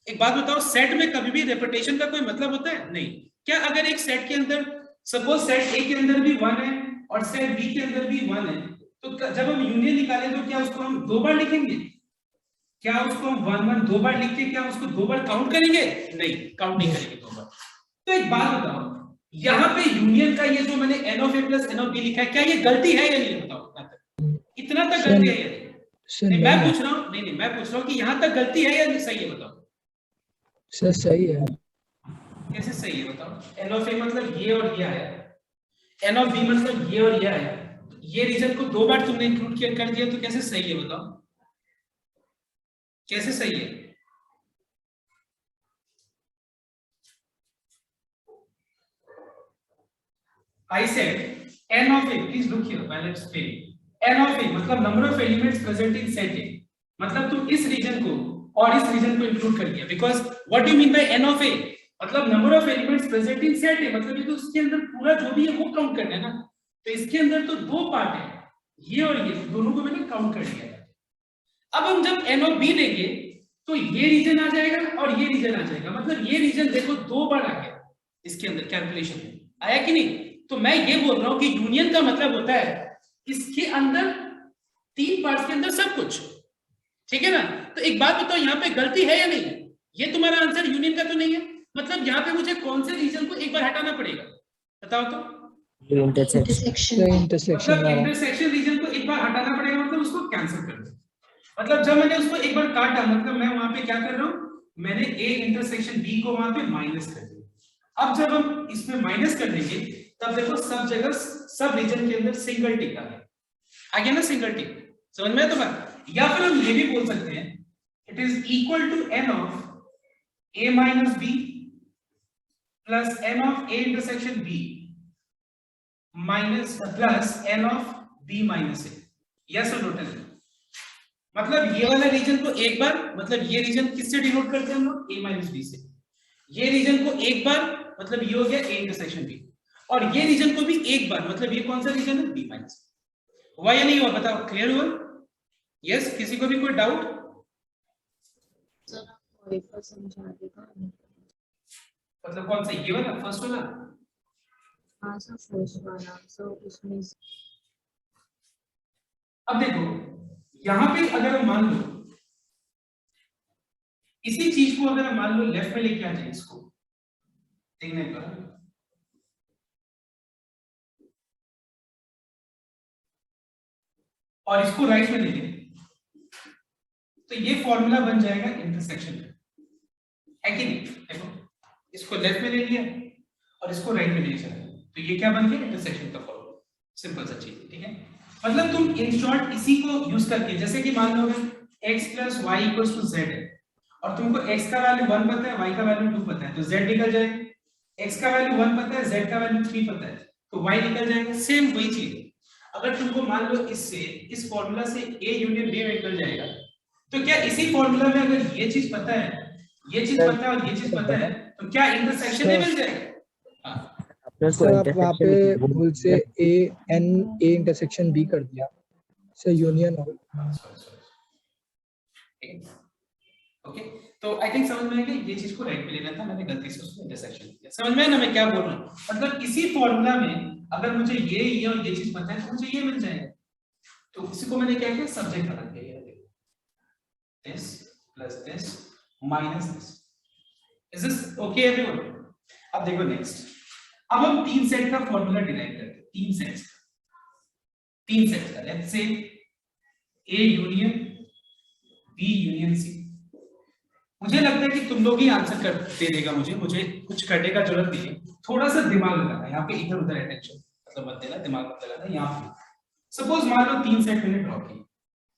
एक बात बताओ, सेट में कभी भी रिपीटेशन का कोई मतलब होता है? नहीं। क्या अगर एक सेट के अंदर सपोज सेट ए के अंदर भी 1 है और सेट बी के अंदर भी 1 है, तो जब हम यूनियन निकालें तो क्या उसको हम दो बार लिखेंगे? क्या उसको हम 1 1 दो बार लिख के क्या उसको दो बार काउंट करेंगे? नहीं, काउंट नहीं करेंगे दो बार। तो एक बात बताओ, यहाँ पे यूनियन का ये जो मैंने n of a plus n of b लिखा है, क्या ये गलती है या नहीं? बताओ, इतना तक गलती है या नहीं? मैं पूछ रहा हूँ, नहीं मैं पूछ रहा हूँ कि यहाँ तक गलती है या नहीं? सही है बताओ सर। सही है। कैसे सही है बताओ? n of a मतलब ये और ये आया, n of b मतलब ये और ये आया, ये रीजन को दो बार तुमने इंक्लूड किया कर दिया, तो कैसे सही है बताओ? कैसे सही है? I said n of a, please look here while I explain. n of a मतलब number of elements present in set A, मतलब तुम इस रीजन को और इस रीजन को इंक्लूड कर दिया। Because what do you mean bye n of a? मतलब number of elements present in set है, मतलब ये तो उसके अंदर पूरा जो भी है वो काउंट करना है ना। तो इसके अंदर तो दो पार्ट है, ये और ये, दोनों को मैंने काउंट कर दिया। अब हम जब n of b लेंगे तो ये रीजन आ जाएगा और ये रीजन आ जाएगा, मतलब ये रीजन देखो दो बार आ गया इसके अंदर कैलकुलेशन में, आया कि नहीं? तो मैं ये बोल रहा हूं कि यूनियन का मतलब होता है इसके अंदर तीन पार्ट्स के अंदर सब कुछ, ठीक है ना? तो एक बात बताओ, यहाँ पे गलती है या नहीं? ये तुम्हारा आंसर यूनियन का तो नहीं है, मतलब यहाँ पे मुझे कौन से रीजन को एक बार हटाना पड़ेगा बताओ तो? इंटरसेक्शन मतलब इंटरसेक्शन रीजन को एक बार हटाना पड़ेगा, मतलब उसको कैंसिल कर दो। मतलब जब मैंने उसको एक बार काटा, मतलब मैं वहां पे क्या कर रहा हूं, मैंने a इंटरसेक्शन b को वहां पे माइनस कर दिया। अब जब हम इसमें माइनस कर देंगे तब देखो सब जगह सब रीजन के अंदर सिंगल टिक आ गया ना, सिंगल टिक। समझ में है तो बात? या फिर हम ये भी बोल सकते हैं it is equal to n of a minus b plus n of a intersection b minus plus n of b minus a। Yes और नो? मतलब ये वाला रीजन को एक बार, मतलब ये रीजन किससे डिनोट करते हैं हम लोग? a माइनस b से। ये रीजन को एक बार, मतलब ये हो गया a इंटरसेक्शन b, और ये रीजन को भी एक बार, मतलब ये कौन सा रीजन है? b minus. हुआ या नहीं हुआ बताओ? क्लियर हुआ? यस? किसी को भी कोई डाउट? मतलब कौन सा, ये वाला फर्स्ट वाला? हाँ सर, फर्स्ट वाला। सो उसमें अब देखो यहाँ पे अगर हम मान लो इसी चीज को अगर हम मान लो लेफ्ट में लेके आ जाए, इसको देखने पर और इसको राइट में ले लें तो ये फॉर्मूला बन जाएगा इंटरसेक्शन का, है कि नहीं? देखो इसको लेफ्ट में ले लिया और इसको राइट में ले चला, तो ये क्या बन गया? इंटरसेक्शन का फॉर्मूला। सिंपल सा चीज, ठीक है? मतलब तुम इन शॉर्ट इसी को यूज करके, जैसे कि मान लो x + y = z है और तुमको x का वैल्यू 1 पता है, y का वैल्यू 2 पता है, तो z निकल जाएगा। x का वैल्यू 1 पता है, z का वैल्यू 3 पता है, तो y निकल जाएगा। सेम वही चीज अगर तुमको मान लो इससे इस फॉर्मूला से a यूनियन b निकल जाएगा, तो क्या इसी फॉर्मूला में अगर ये चीज पता है, ये चीज पता है और ये चीज पता है, तो क्या इंटरसेक्शन नहीं मिल जाएगा? हां सर आप वहाँ पे भूल से a इंटरसेक्शन b कर दिया, सर यूनियन हो। ओके, तो आई थिंक समझ में आ गया, ये चीज को राइट पे लेना था, मैंने गलती से उसको इंटरसेक्शन किया। समझ में है ना मैं क्या बोल रहा हूँ? मतलब इसी फॉर्मूला में अगर मुझे ये और ये चीज पता है तो मुझे ये मिल जाएगा, तो इसी को मैंने क्या किया, सब्जेक्ट बना दिया। ये देखो, this plus this minus this, is this okay everyone? अब देखो नेक्स्ट, अब हम तीन सेट का फॉर्मूला डिराइव करते हैं, तीन सेट्स का, let's say A union B union C। मुझे लगता है कि तुम लोग ही आंसर कर दे देगा, मुझे कुछ करने का जरूरत नहीं है, थोड़ा सा दिमाग लगाना यहाँ पे, इधर उधर अटेंशन मतलब मत देना, दिमाग मत लगाना। यहाँ पे सपोज मान लो तीन सेट मैंने ड्रॉ किए,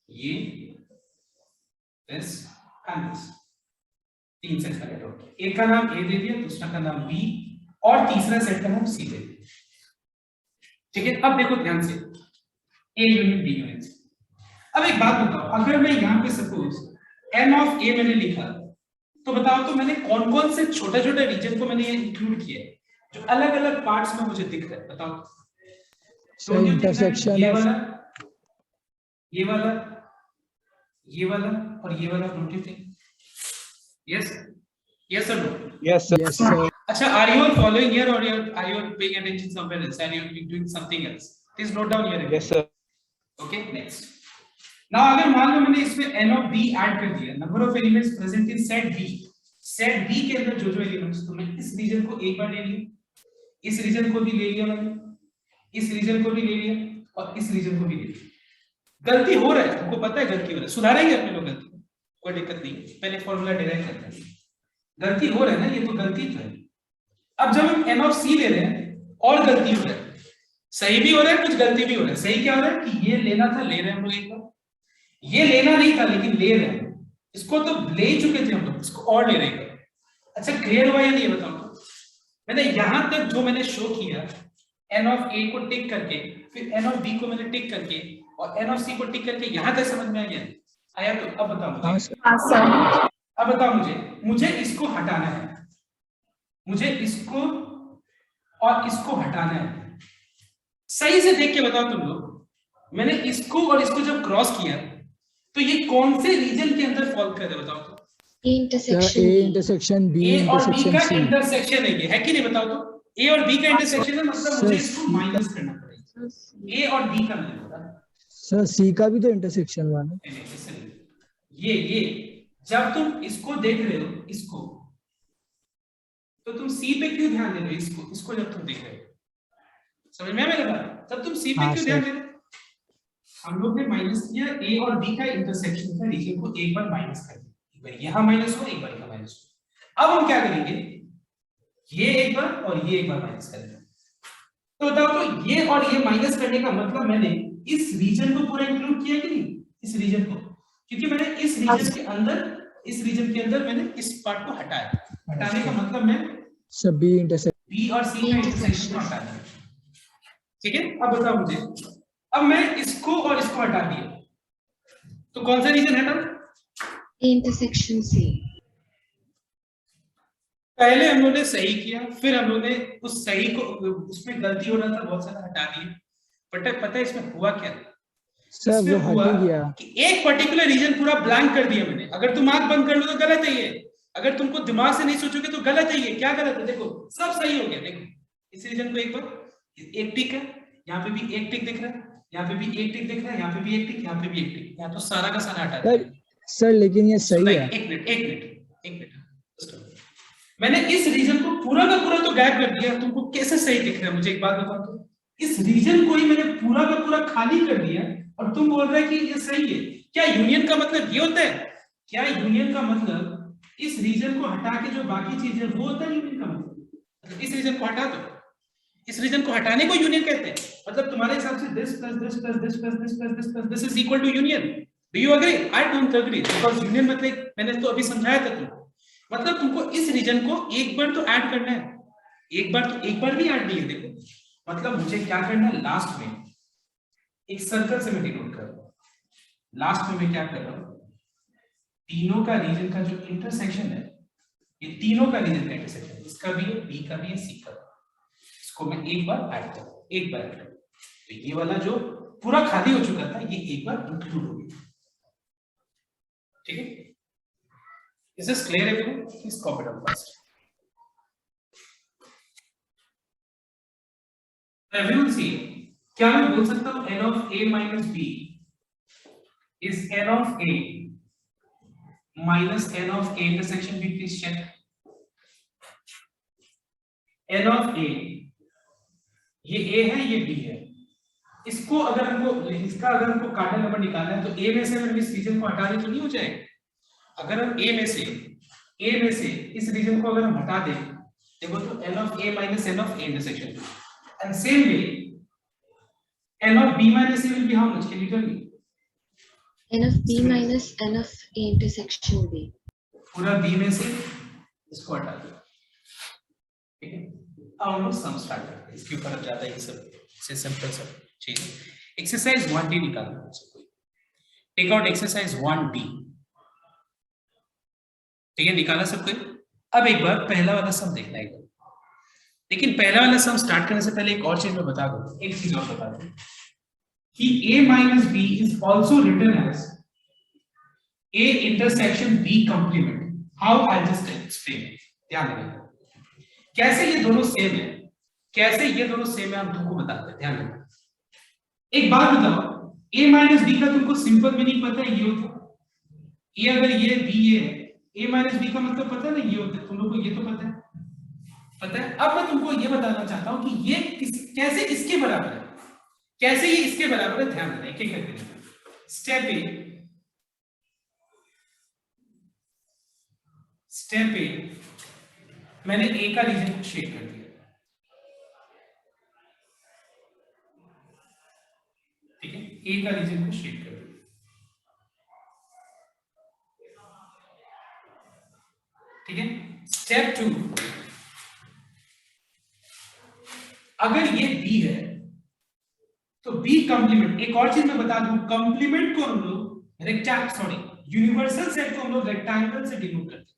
ये this and this, तीन सेट मैंने ड्रॉ किया, एक का नाम A दे दिया, दूसरा का नाम B और तीसरा सेट का नाम C दे दिया। ठीक है, अब देखो ध्यान से, A union B union C। अब एक बात बताओ, अगर मैं यहाँ पे सपोज n ऑफ A मैंने लिखा, तो बताओ तो मैंने कौन कौन से छोटे छोटे रीजन को मैंने इंक्लूड किया है जो अलग अलग पार्ट्स में मुझे दिख रहा है? बताओ। सर इंटरसेक्शन ये वाला, ये वाला, ये वाला और ये वाला, don't you think? Yes, yes और नो? Yes sir. अच्छा, आर यू फॉलोइंग हियर और are you paying attention somewhere else? Are you doing something else? Please note down here. Yes sir. Okay, next. Now अगर मान लो मैंने इसमें n of b ऐड कर दिया, number of elements present in set b, set b के अंदर जो जो एलिमेंट्स, तो मैं इस रीजन को एक बार ले लिया, इस रीजन को भी ले लिया मैंने, इस रीजन को भी ले लिया और इस रीजन को भी ले लिया। गलती हो रहा है, हमको पता है गलती हो रहा है, सुधारेंगे अपने लोग गलती, कोई दिक्कत नहीं, पहले फॉर्मूला डिराइव करते हैं। गलती हो रहा है ना, ये तो गलती तो है। अब जब हम n of c ले रहे हैं और गलती हो रहा है, सही भी हो रहा है, कुछ गलती भी हो रहा है। सही क्या हो रहा है कि ये लेना था, ले रहे हैं हम लोग एक बार, ये लेना नहीं था लेकिन ले रहे हैं, इसको तो ले चुके थे हम लोग, इसको और ले रहे हैं। अच्छा, क्लियर हुआ या नहीं बताओ तो? मैंने यहां तक जो मैंने शो किया, n of a को टिक करके, फिर n of b को मैंने टिक करके और n of c को टिक करके, यहां तक समझ में आ गया? आया? तो अब बताओ मुझे, अब बताओ मुझे इसको हटाना है, मुझे इसको और इसको हटाना है। सही से देख के बताओ तुम लोग, मैंने इसको और इसको जब क्रॉस किया तो ये कौन से रीजन के अंदर फॉल कर रहा है? बताओ तो। A इंटरसेक्शन B इंटरसेक्शन का C इंटरसेक्शन है कि नहीं? बताओ तो। A और B का इंटरसेक्शन है, मतलब मुझे इसको माइनस करना पड़ेगा। A और B का नहीं होता सर, C का भी तो इंटरसेक्शन हुआ ना। ये जब तुम इसको देख रहे हो, इसको, तो तुम C पे क्यों ध्यान दे रहे हो? इसको जब तुम देख रहे हो, समझ में आया मेरी बात? तब तुम C पे क्यों ध्यान दे रहे हो? हम लोग ने माइनस किया A और B का इंटरसेक्शन का रीजन को एक बार माइनस कर दिया, एक बार यहाँ माइनस हो, एक बार यहाँ माइनस हो। अब हम क्या करेंगे, ये एक बार और ये एक बार माइनस करेंगे। तो बताओ तो ये और ये माइनस करने का मतलब मैंने इस रीजन को पूरा इंक्लूड किया कि नहीं? इस रीजन को, क्योंकि मैंने इस रीजन के अंदर मैंने इस पार्ट को हटाया। हटाने का मतलब मैं सब B इंटरसेक्शन B और C का इंटरसेक्शन को हटा दिया। ठीक है, अब बताओ मुझे, अब मैं इसको और इसको हटा दिया, तो कौन सा रीजन हटा? Intersection C। पहले हम लोगों ने सही किया, फिर हम लोगों ने उस सही को, उसमें गलती हो रहा था बहुत सारा, हटा दिया। बट पता है इसमें हुआ क्या? सर वो हट ही गया कि एक पर्टिकुलर रीजन पूरा ब्लैंक कर दिया मैंने। अगर तुम आंख बंद कर लो तो गलत है ये, अगर तुमको दिमाग से नहीं सोचोगे तो गलत है ये। क्या गलत है? देखो सब सही हो गया। देखो इस रीजन को एक बार एक टिक है, यहाँ पे भी एक टिक दिख रहा है, यहाँ पे भी एक टिक दिख रहा है, यहाँ पे भी एक टिक, यहाँ पे भी एक टिक, यहाँ तो सारा का सारा हटा दिया। सर लेकिन ये सही है। एक मिनट मैंने इस रीजन को पूरा का पूरा तो गायब कर दिया, तुमको कैसे सही दिख रहा है? मुझे एक बात बताओ तो, इस रीजन को ही मैंने पूरा का पूरा खाली कर दिया और तुम बोल रहे कि ये सही है। क्या यूनियन का मतलब ये होता है? क्या यूनियन का मतलब इस रीजन को हटा के जो बाकी चीज है वो होता है यूनियन का मतलब? इस रीजन को हटा दो, इस रीजन को हटाने को यूनियन कहते हैं। मतलब तुम्हारे हिसाब से this plus this plus this plus this plus this plus this is equal to union. Do you agree? I don't agree, because union मतलब मैंने तो अभी समझाया था तुमको, मतलब तुमको इस रीजन को एक बार तो ऐड करना है, एक बार भी ऐड नहीं है। देखो मतलब मुझे क्या करना है, लास्ट में एक सर्कल से मैं डिनोट कर रहा हूं। लास्ट में मैं क्या कर रहा हूं, तीनों का रीजन का जो इंटरसेक्शन है, ये तीनों का रीजन का इंटरसेक्शन, इसका भी है, बी का भी है, सी का भी, इसको मैं एक बार ऐड कर रहा हूं, एक बार ऐड कर रहा हूं। तो ये वाला जो पूरा खाली हो चुका था, ये एक बार इंक्लूड हो गया। ठीक है, is this clear everyone? Please copy down fast. Everyone see, क्या मैं बोल सकता हूं n of a minus b is n of a minus n of a intersection b? Please check. n of a, ये a है, ये b है। इसको अगर हमको, इसका अगर हमको कार्डिनल नंबर निकालना है तो a में से अगर इस रीजन को हटा दें तो नहीं हो जाएगा। अगर हम a में से इस रीजन को अगर हम हटा दें, देखो तो n of a minus n of a intersection, and same way n of b minus a will be how much? Can you tell me? N of b minus n of a intersection b. पूरा b में से इसको हटा दो। ठीक है, अब हम लोग सम स्टार्ट करते हैं। इसके ऊपर अब ज्यादा ये सब से सिंपल सब चीज। एक्सरसाइज 1d निकालना है सबको। Take out exercise 1d। ठीक है, निकाला सबको। अब एक बार पहला वाला सम देखना है। लेकिन पहला वाला सम स्टार्ट करने से पहले एक और चीज मैं बता दूं, एक चीज और बता दूं कि a minus b is also written as a intersection b complement. How? I'll just explain. ध्यान रखना कैसे ये दोनों सेम है, कैसे ये दोनों सेम है हम तुमको बताते हैं। ध्यान रखना। एक बात बताओ, a minus b का तुमको सिंपल मीनिंग पता है? ये होता है, ये अगर ये b ये है, a minus b का मतलब पता है ना, ये होता है। तुम लोग को ये तो पता है, पता है। अब मैं तुमको ये बताना चाहता हूं कि ये कैसे इसके बराबर है, कैसे ये इसके बराबर है। ध्यान देना, एक एक करके। स्टेप ए, मैंने ए का रीजन को शेड कर दिया। ठीक है, ए का रीजन को शेड कर दिया। ठीक है, स्टेप 2, अगर ये बी है तो बी कंप्लीमेंट। एक और चीज मैं बता दूं, कंप्लीमेंट को हम लोग यूनिवर्सल सेट को हम लोग रेक्टेंगल से डिनोट करते हैं।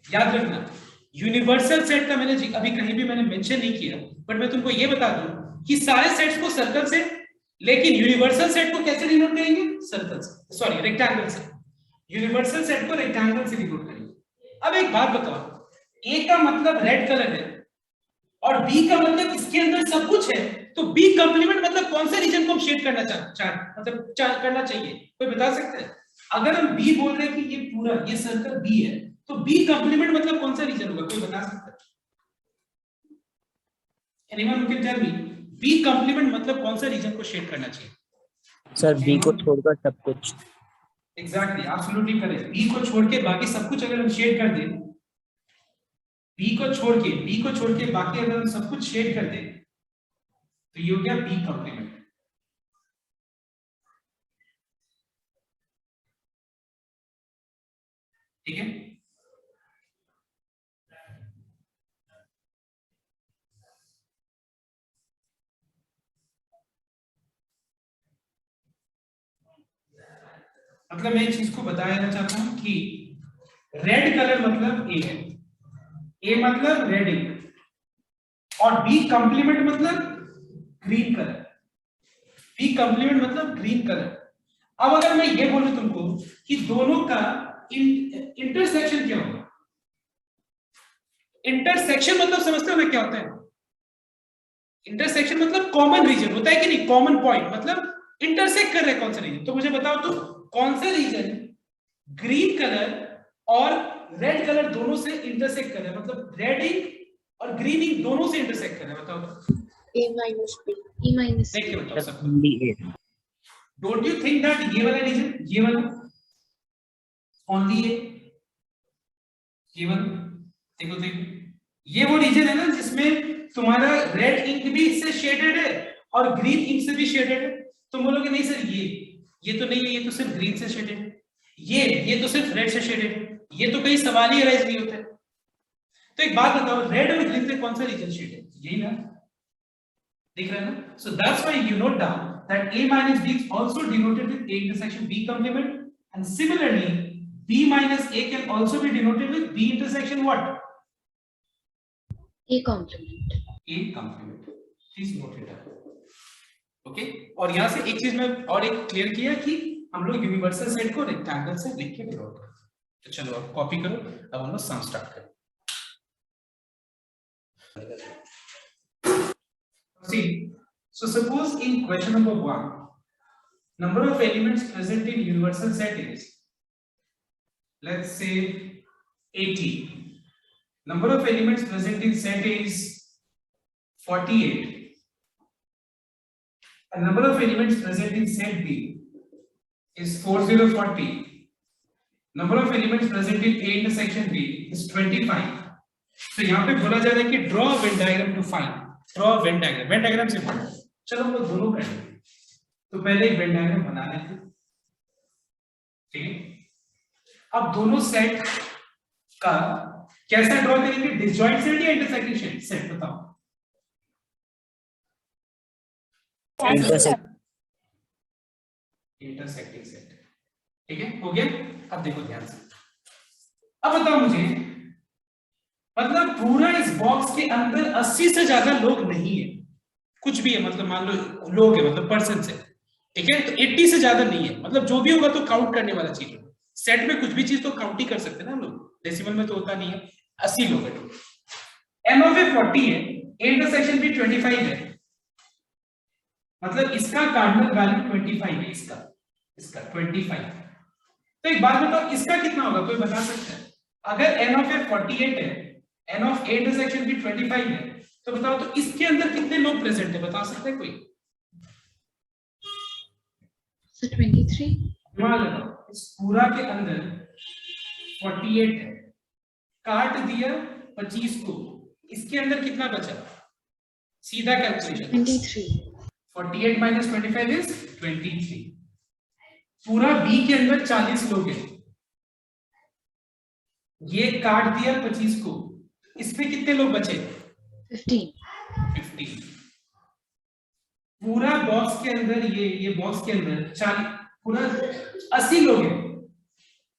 याद रखना, यूनिवर्सल सेट का मैंने अभी कहीं भी मैंने मेंशन नहीं किया, बट मैं तुमको ये बता दूं कि सारे सेट्स को सर्कल से, लेकिन यूनिवर्सल सेट को कैसे डिनोट करेंगे? सर्कल से, रेक्टेंगल से। यूनिवर्सल सेट को रेक्टेंगल से डिनोट करेंगे। अब एक बात बताओ, ए का मतलब रेड कलर है और बी का मतलब इसके अंदर सब कुछ है, तो बी कंप्लीमेंट मतलब कौन से रीजन को हम शेड करना करना चाहिए? कोई बता सकते हैं? अगर हम बी बोल रहे हैं कि ये पूरा ये सर्कल बी है, तो बी कंप्लीमेंट मतलब कौन सा रीजन होगा? कोई बता सकता है? Anyone can tell me, B complement मतलब कौन सा रीजन को शेड करना चाहिए? सर बी को छोड़कर सब कुछ। Exactly, absolutely correct. बी को छोड़ के बाकी सब कुछ अगर हम शेड कर दें, बी को छोड़ के बाकी अगर हम सब कुछ शेड कर दें, तो ये हो गया बी कंप्लीमेंट। ठीक है, मतलब मैं एक चीज को बताना चाहता हूं कि रेड कलर मतलब ए है, ए मतलब रेड इंक, और बी कंप्लीमेंट मतलब ग्रीन कलर। बी कंप्लीमेंट मतलब ग्रीन कलर। अब अगर मैं ये बोलूं तुमको कि दोनों का इंटरसेक्शन क्या होगा? इंटरसेक्शन मतलब समझते हो ना क्या होता है? इंटरसेक्शन मतलब कॉमन रीजन होता है कि नहीं? कॉमन पॉइंट मतलब इंटरसेक्ट कर रहे हैं कौन सा रीजन। तो मुझे बताओ तो कौन सा रीजन ग्रीन कलर और रेड कलर दोनों से इंटरसेक्ट कर रहा है, मतलब रेड इंक और ग्रीन इंक दोनों से इंटरसेक्ट कर रहा है? बताओ तो। A minus B, E minus देख के B. बताओ सबको। डोंट यू थिंक दैट ये वाला रीजन, ये वाला ओनली ये वाला, देखो ये वो रीजन है ना जिसमें तुम्हारा रेड इंक भी इससे शेडेड है और ग्रीन इंक से भी शेडेड है। तुम बोलोगे नहीं सर ये तो नहीं है, ये तो सिर्फ ग्रीन से शेडेड है, ये तो सिर्फ रेड से शेडेड है, ये तो कहीं सवाल ही अराइज नहीं होता है। तो एक बात बताओ, रेड और ग्रीन में कौन सा रीजन शेड है? यही ना, दिख रहा है ना? सो that's why you note down that a minus b is also denoted with a intersection b complement, and similarly b minus a can also be denoted with b intersection what? A complement. A complement. Please note it down. Okay और यहां से एक चीज मैं और एक क्लियर किया कि हम लोग यूनिवर्सल सेट को रेक्टेंगल से लिख के डिनोट करते हैं। तो चलो अब कॉपी करो, अब हम लोग सम स्टार्ट करें। See, so suppose in question number 1, number of elements present in universal set is, let's say 80. Number of elements present in set is 48. A number of elements present in set B is 4040. Number of elements present in A intersection B is 25. तो यहाँ पे बोला जा रहा है कि draw a Venn diagram to find. Draw a Venn diagram. Venn diagram से पढ़ो। चलो हम लोग दोनों करेंगे। तो पहले एक Venn diagram बना लेते हैं। ठीक है? अब दोनों सेट का कैसा ड्रॉ करेंगे? डिसजॉइंट सेट या इंटरसेक्टिंग सेट? बताओ। Intersecting set. ठीक है, हो गया? अब देखो ध्यान से, अब बताओ मुझे, मतलब पूरा इस बॉक्स के अंदर 80 से ज्यादा लोग नहीं है, कुछ भी है, मतलब मान लो लोग है, मतलब पर्सन से, ठीक है? तो 80 से ज्यादा नहीं है, मतलब जो भी होगा तो काउंट करने वाला चीज होगा। सेट में कुछ भी चीज तो काउंट ही कर सकते हैं ना हम लोग, डेसिमल में तो होता नहीं है। 80 लोग है, एन ऑफ ए 40 है, ए इंटरसेक्शन भी 25 है, मतलब इसका कार्डिनल वैल्यू 25 है, इसका 25। तो एक बात बताओ, इसका कितना होगा? कोई बता सकता है? अगर n ऑफ ए 48 है, n ऑफ ए इंटरसेक्शन भी 25 है, तो बताओ तो इसके अंदर कितने लोग प्रेजेंट है? बता सकता है कोई? So 23. दिमाग लगाओ, इस पूरा के अंदर 48 है, काट दिया 25 को, इसके अंदर कितना बचा? सीधा कैलकुलेशन, 23. 48 minus 25 is 23। पूरा बी के अंदर 40 लोग हैं, ये काट दिया 25 को, इसमें कितने लोग बचे? 15। पूरा बॉक्स के अंदर ये बॉक्स के अंदर 40, पूरा 80 लोग हैं।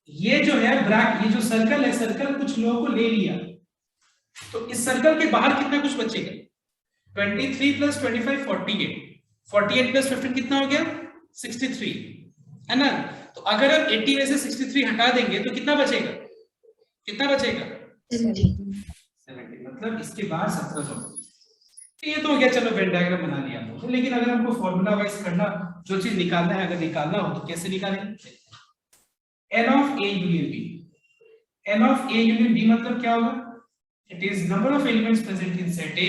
ये जो है ब्रैक, ये जो सर्कल है, सर्कल कुछ लोगों को ले लिया, तो इस सर्कल के बाहर कितना कुछ बचेगा? 23 plus 25 48, 48 plus 15 कितना हो गया? 63, है ना? तो अगर हम 80 में से 63 हटा देंगे तो कितना बचेगा? कितना बचेगा? 70, मतलब इसके बाद 17 लोग। तो ये तो हो गया, चलो वेन डायग्राम बना लिया हमने। तो लेकिन अगर हमको फॉर्मूला वाइज करना, जो चीज निकालना है, अगर निकालना हो तो कैसे निकालेंगे? n of a union b, n of a union b मतलब क्या होगा? It is number of elements present in set A,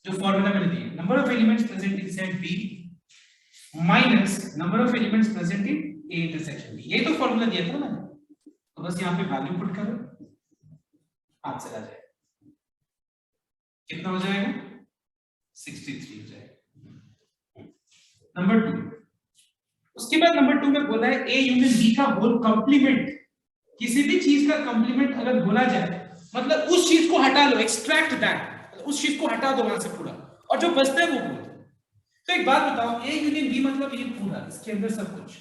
जो फॉर्मूला मैंने दिया, number of elements present in set B minus number of elements present in A intersection B। यही तो फॉर्मूला दिया था ना मैंने, तो बस यहाँ पे वैल्यू पुट करो, आंसर आ जाएगा। कितना हो जाएगा? 63 हो जाएगा। नंबर 2, उसके बाद नंबर 2 में बोला है A यूनियन B का होल कंप्लीमेंट। किसी भी चीज का कंप्लीमेंट अगर बोला जाए, मतलब उस चीज को हटा लो, एक्सट्रैक्ट दैट, उस चीज को हटा दो वहां से पूरा, और जो बचता है वो बोल दो। तो एक बात बताओ, A यूनियन B मतलब ये पूरा, इसके अंदर सब कुछ।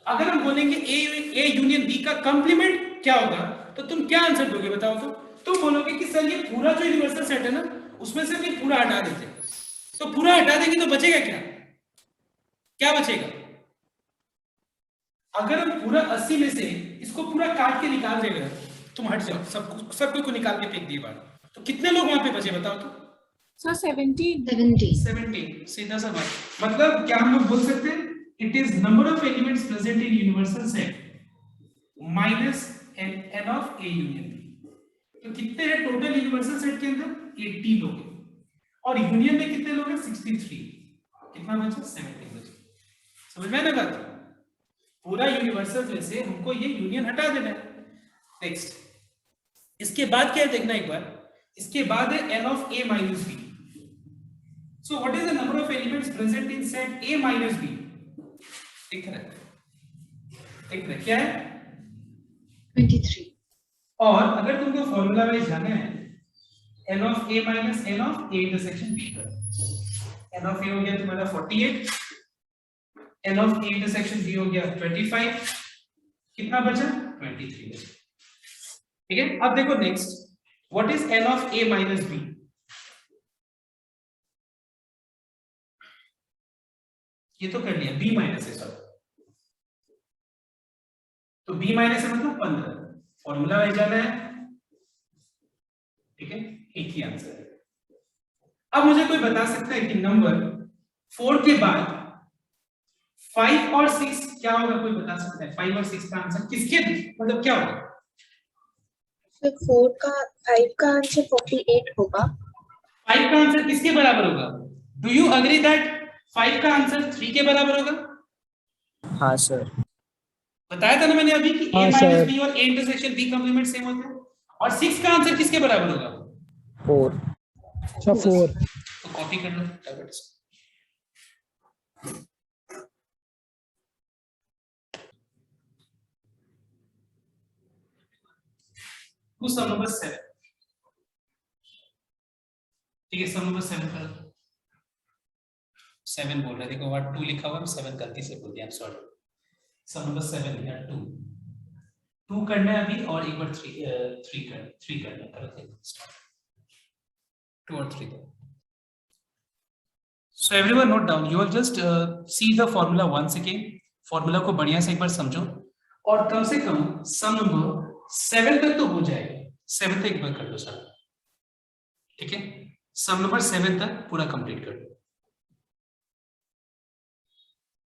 अगर हम बोलेंगे A यूनियन B का कंप्लीमेंट क्या होगा, तो तुम क्या आंसर दोगे? बताओ तो। तुम बोलोगे कि सर ये पूरा जो यूनिवर्सल सेट है ना, उसमें से भी पूरा हटा देते। तो पूरा हटा देंगे तो बचेगा क्या? क्या बचेगा? अगर हम पूरा 80 में से इसको पूरा काट के निकाल देगा, तुम हट जाओ, सब को निकाल के फेंक दिए बाहर, तो कितने लोग वहां पे बचे? बताओ तो। सर 17। 17, सीधा सा बात। मतलब क्या हम लोग बोल सकते हैं? It is number of elements present in universal set minus n of A union B। तो कितने हैं टोटल यूनिवर्सल सेट के अंदर? 80 लोग हैं, और यूनियन में कितने लोग हैं? 63। कितना बचा? 17 बचा। समझ में ना बात? पूरा यूनिवर्सल में से हमको ये यूनियन हटा देना है। नेक्स्ट, इसके बाद क्या है देखना एक बार, इसके बाद है n of a minus b. So what is the number of elements present in set a minus b? दिख रहा है क्या है? 23. और अगर तुमको फॉर्मूला वाइज जाना है n of a minus n of a intersection b का, n of a हो गया तुम्हारा 48, n of a intersection b हो गया 25, कितना बचा? 23 बचा. ठीक है. अब देखो next, what is n of a minus b? ये तो कर लिया, b माइनस है सब, तो b माइनस है मतलब 15. फॉर्मूला वाइज जाना है. ठीक है, एक ही आंसर है. अब मुझे कोई बता सकता है कि नंबर 4 के बाद 5 और 6 क्या होगा? कोई बता सकता है 5 और 6 का आंसर किसके, मतलब क्या होगा? So 5 का आंसर 48 होगा. 5 का आंसर किसके बराबर होगा? डू यू अग्री दैट 5 का आंसर 3 के बराबर होगा? हाँ सर. बताया था ना मैंने अभी कि a हाँ, माइनस सर. b और a intersection b complement same होते हैं. और 6 का आंसर किसके बराबर होगा? 4. अच्छा 4. तो कॉपी कर लो फटाफट से. सम नंबर 7. ठीक है, सम नंबर 7 कर 7 बोल रहे, देखो व्हाट 2 लिखा हुआ है, 7 गलती से बोल दिया, I am sorry. Some number 7 या 2 करना है अभी, और एक बार 3 करना है. करो स्टार्ट. 2 और 3. So everyone note down. You will just see the formula once again. Formula को बढ़िया से एक बार समझो, और कम से कम सम नंबर 7 तक तो हो जाएगा. 7 तक एक बार कर दो सर. ठीक है, सम नंबर 7 तक पूरा कंप्लीट कर दो.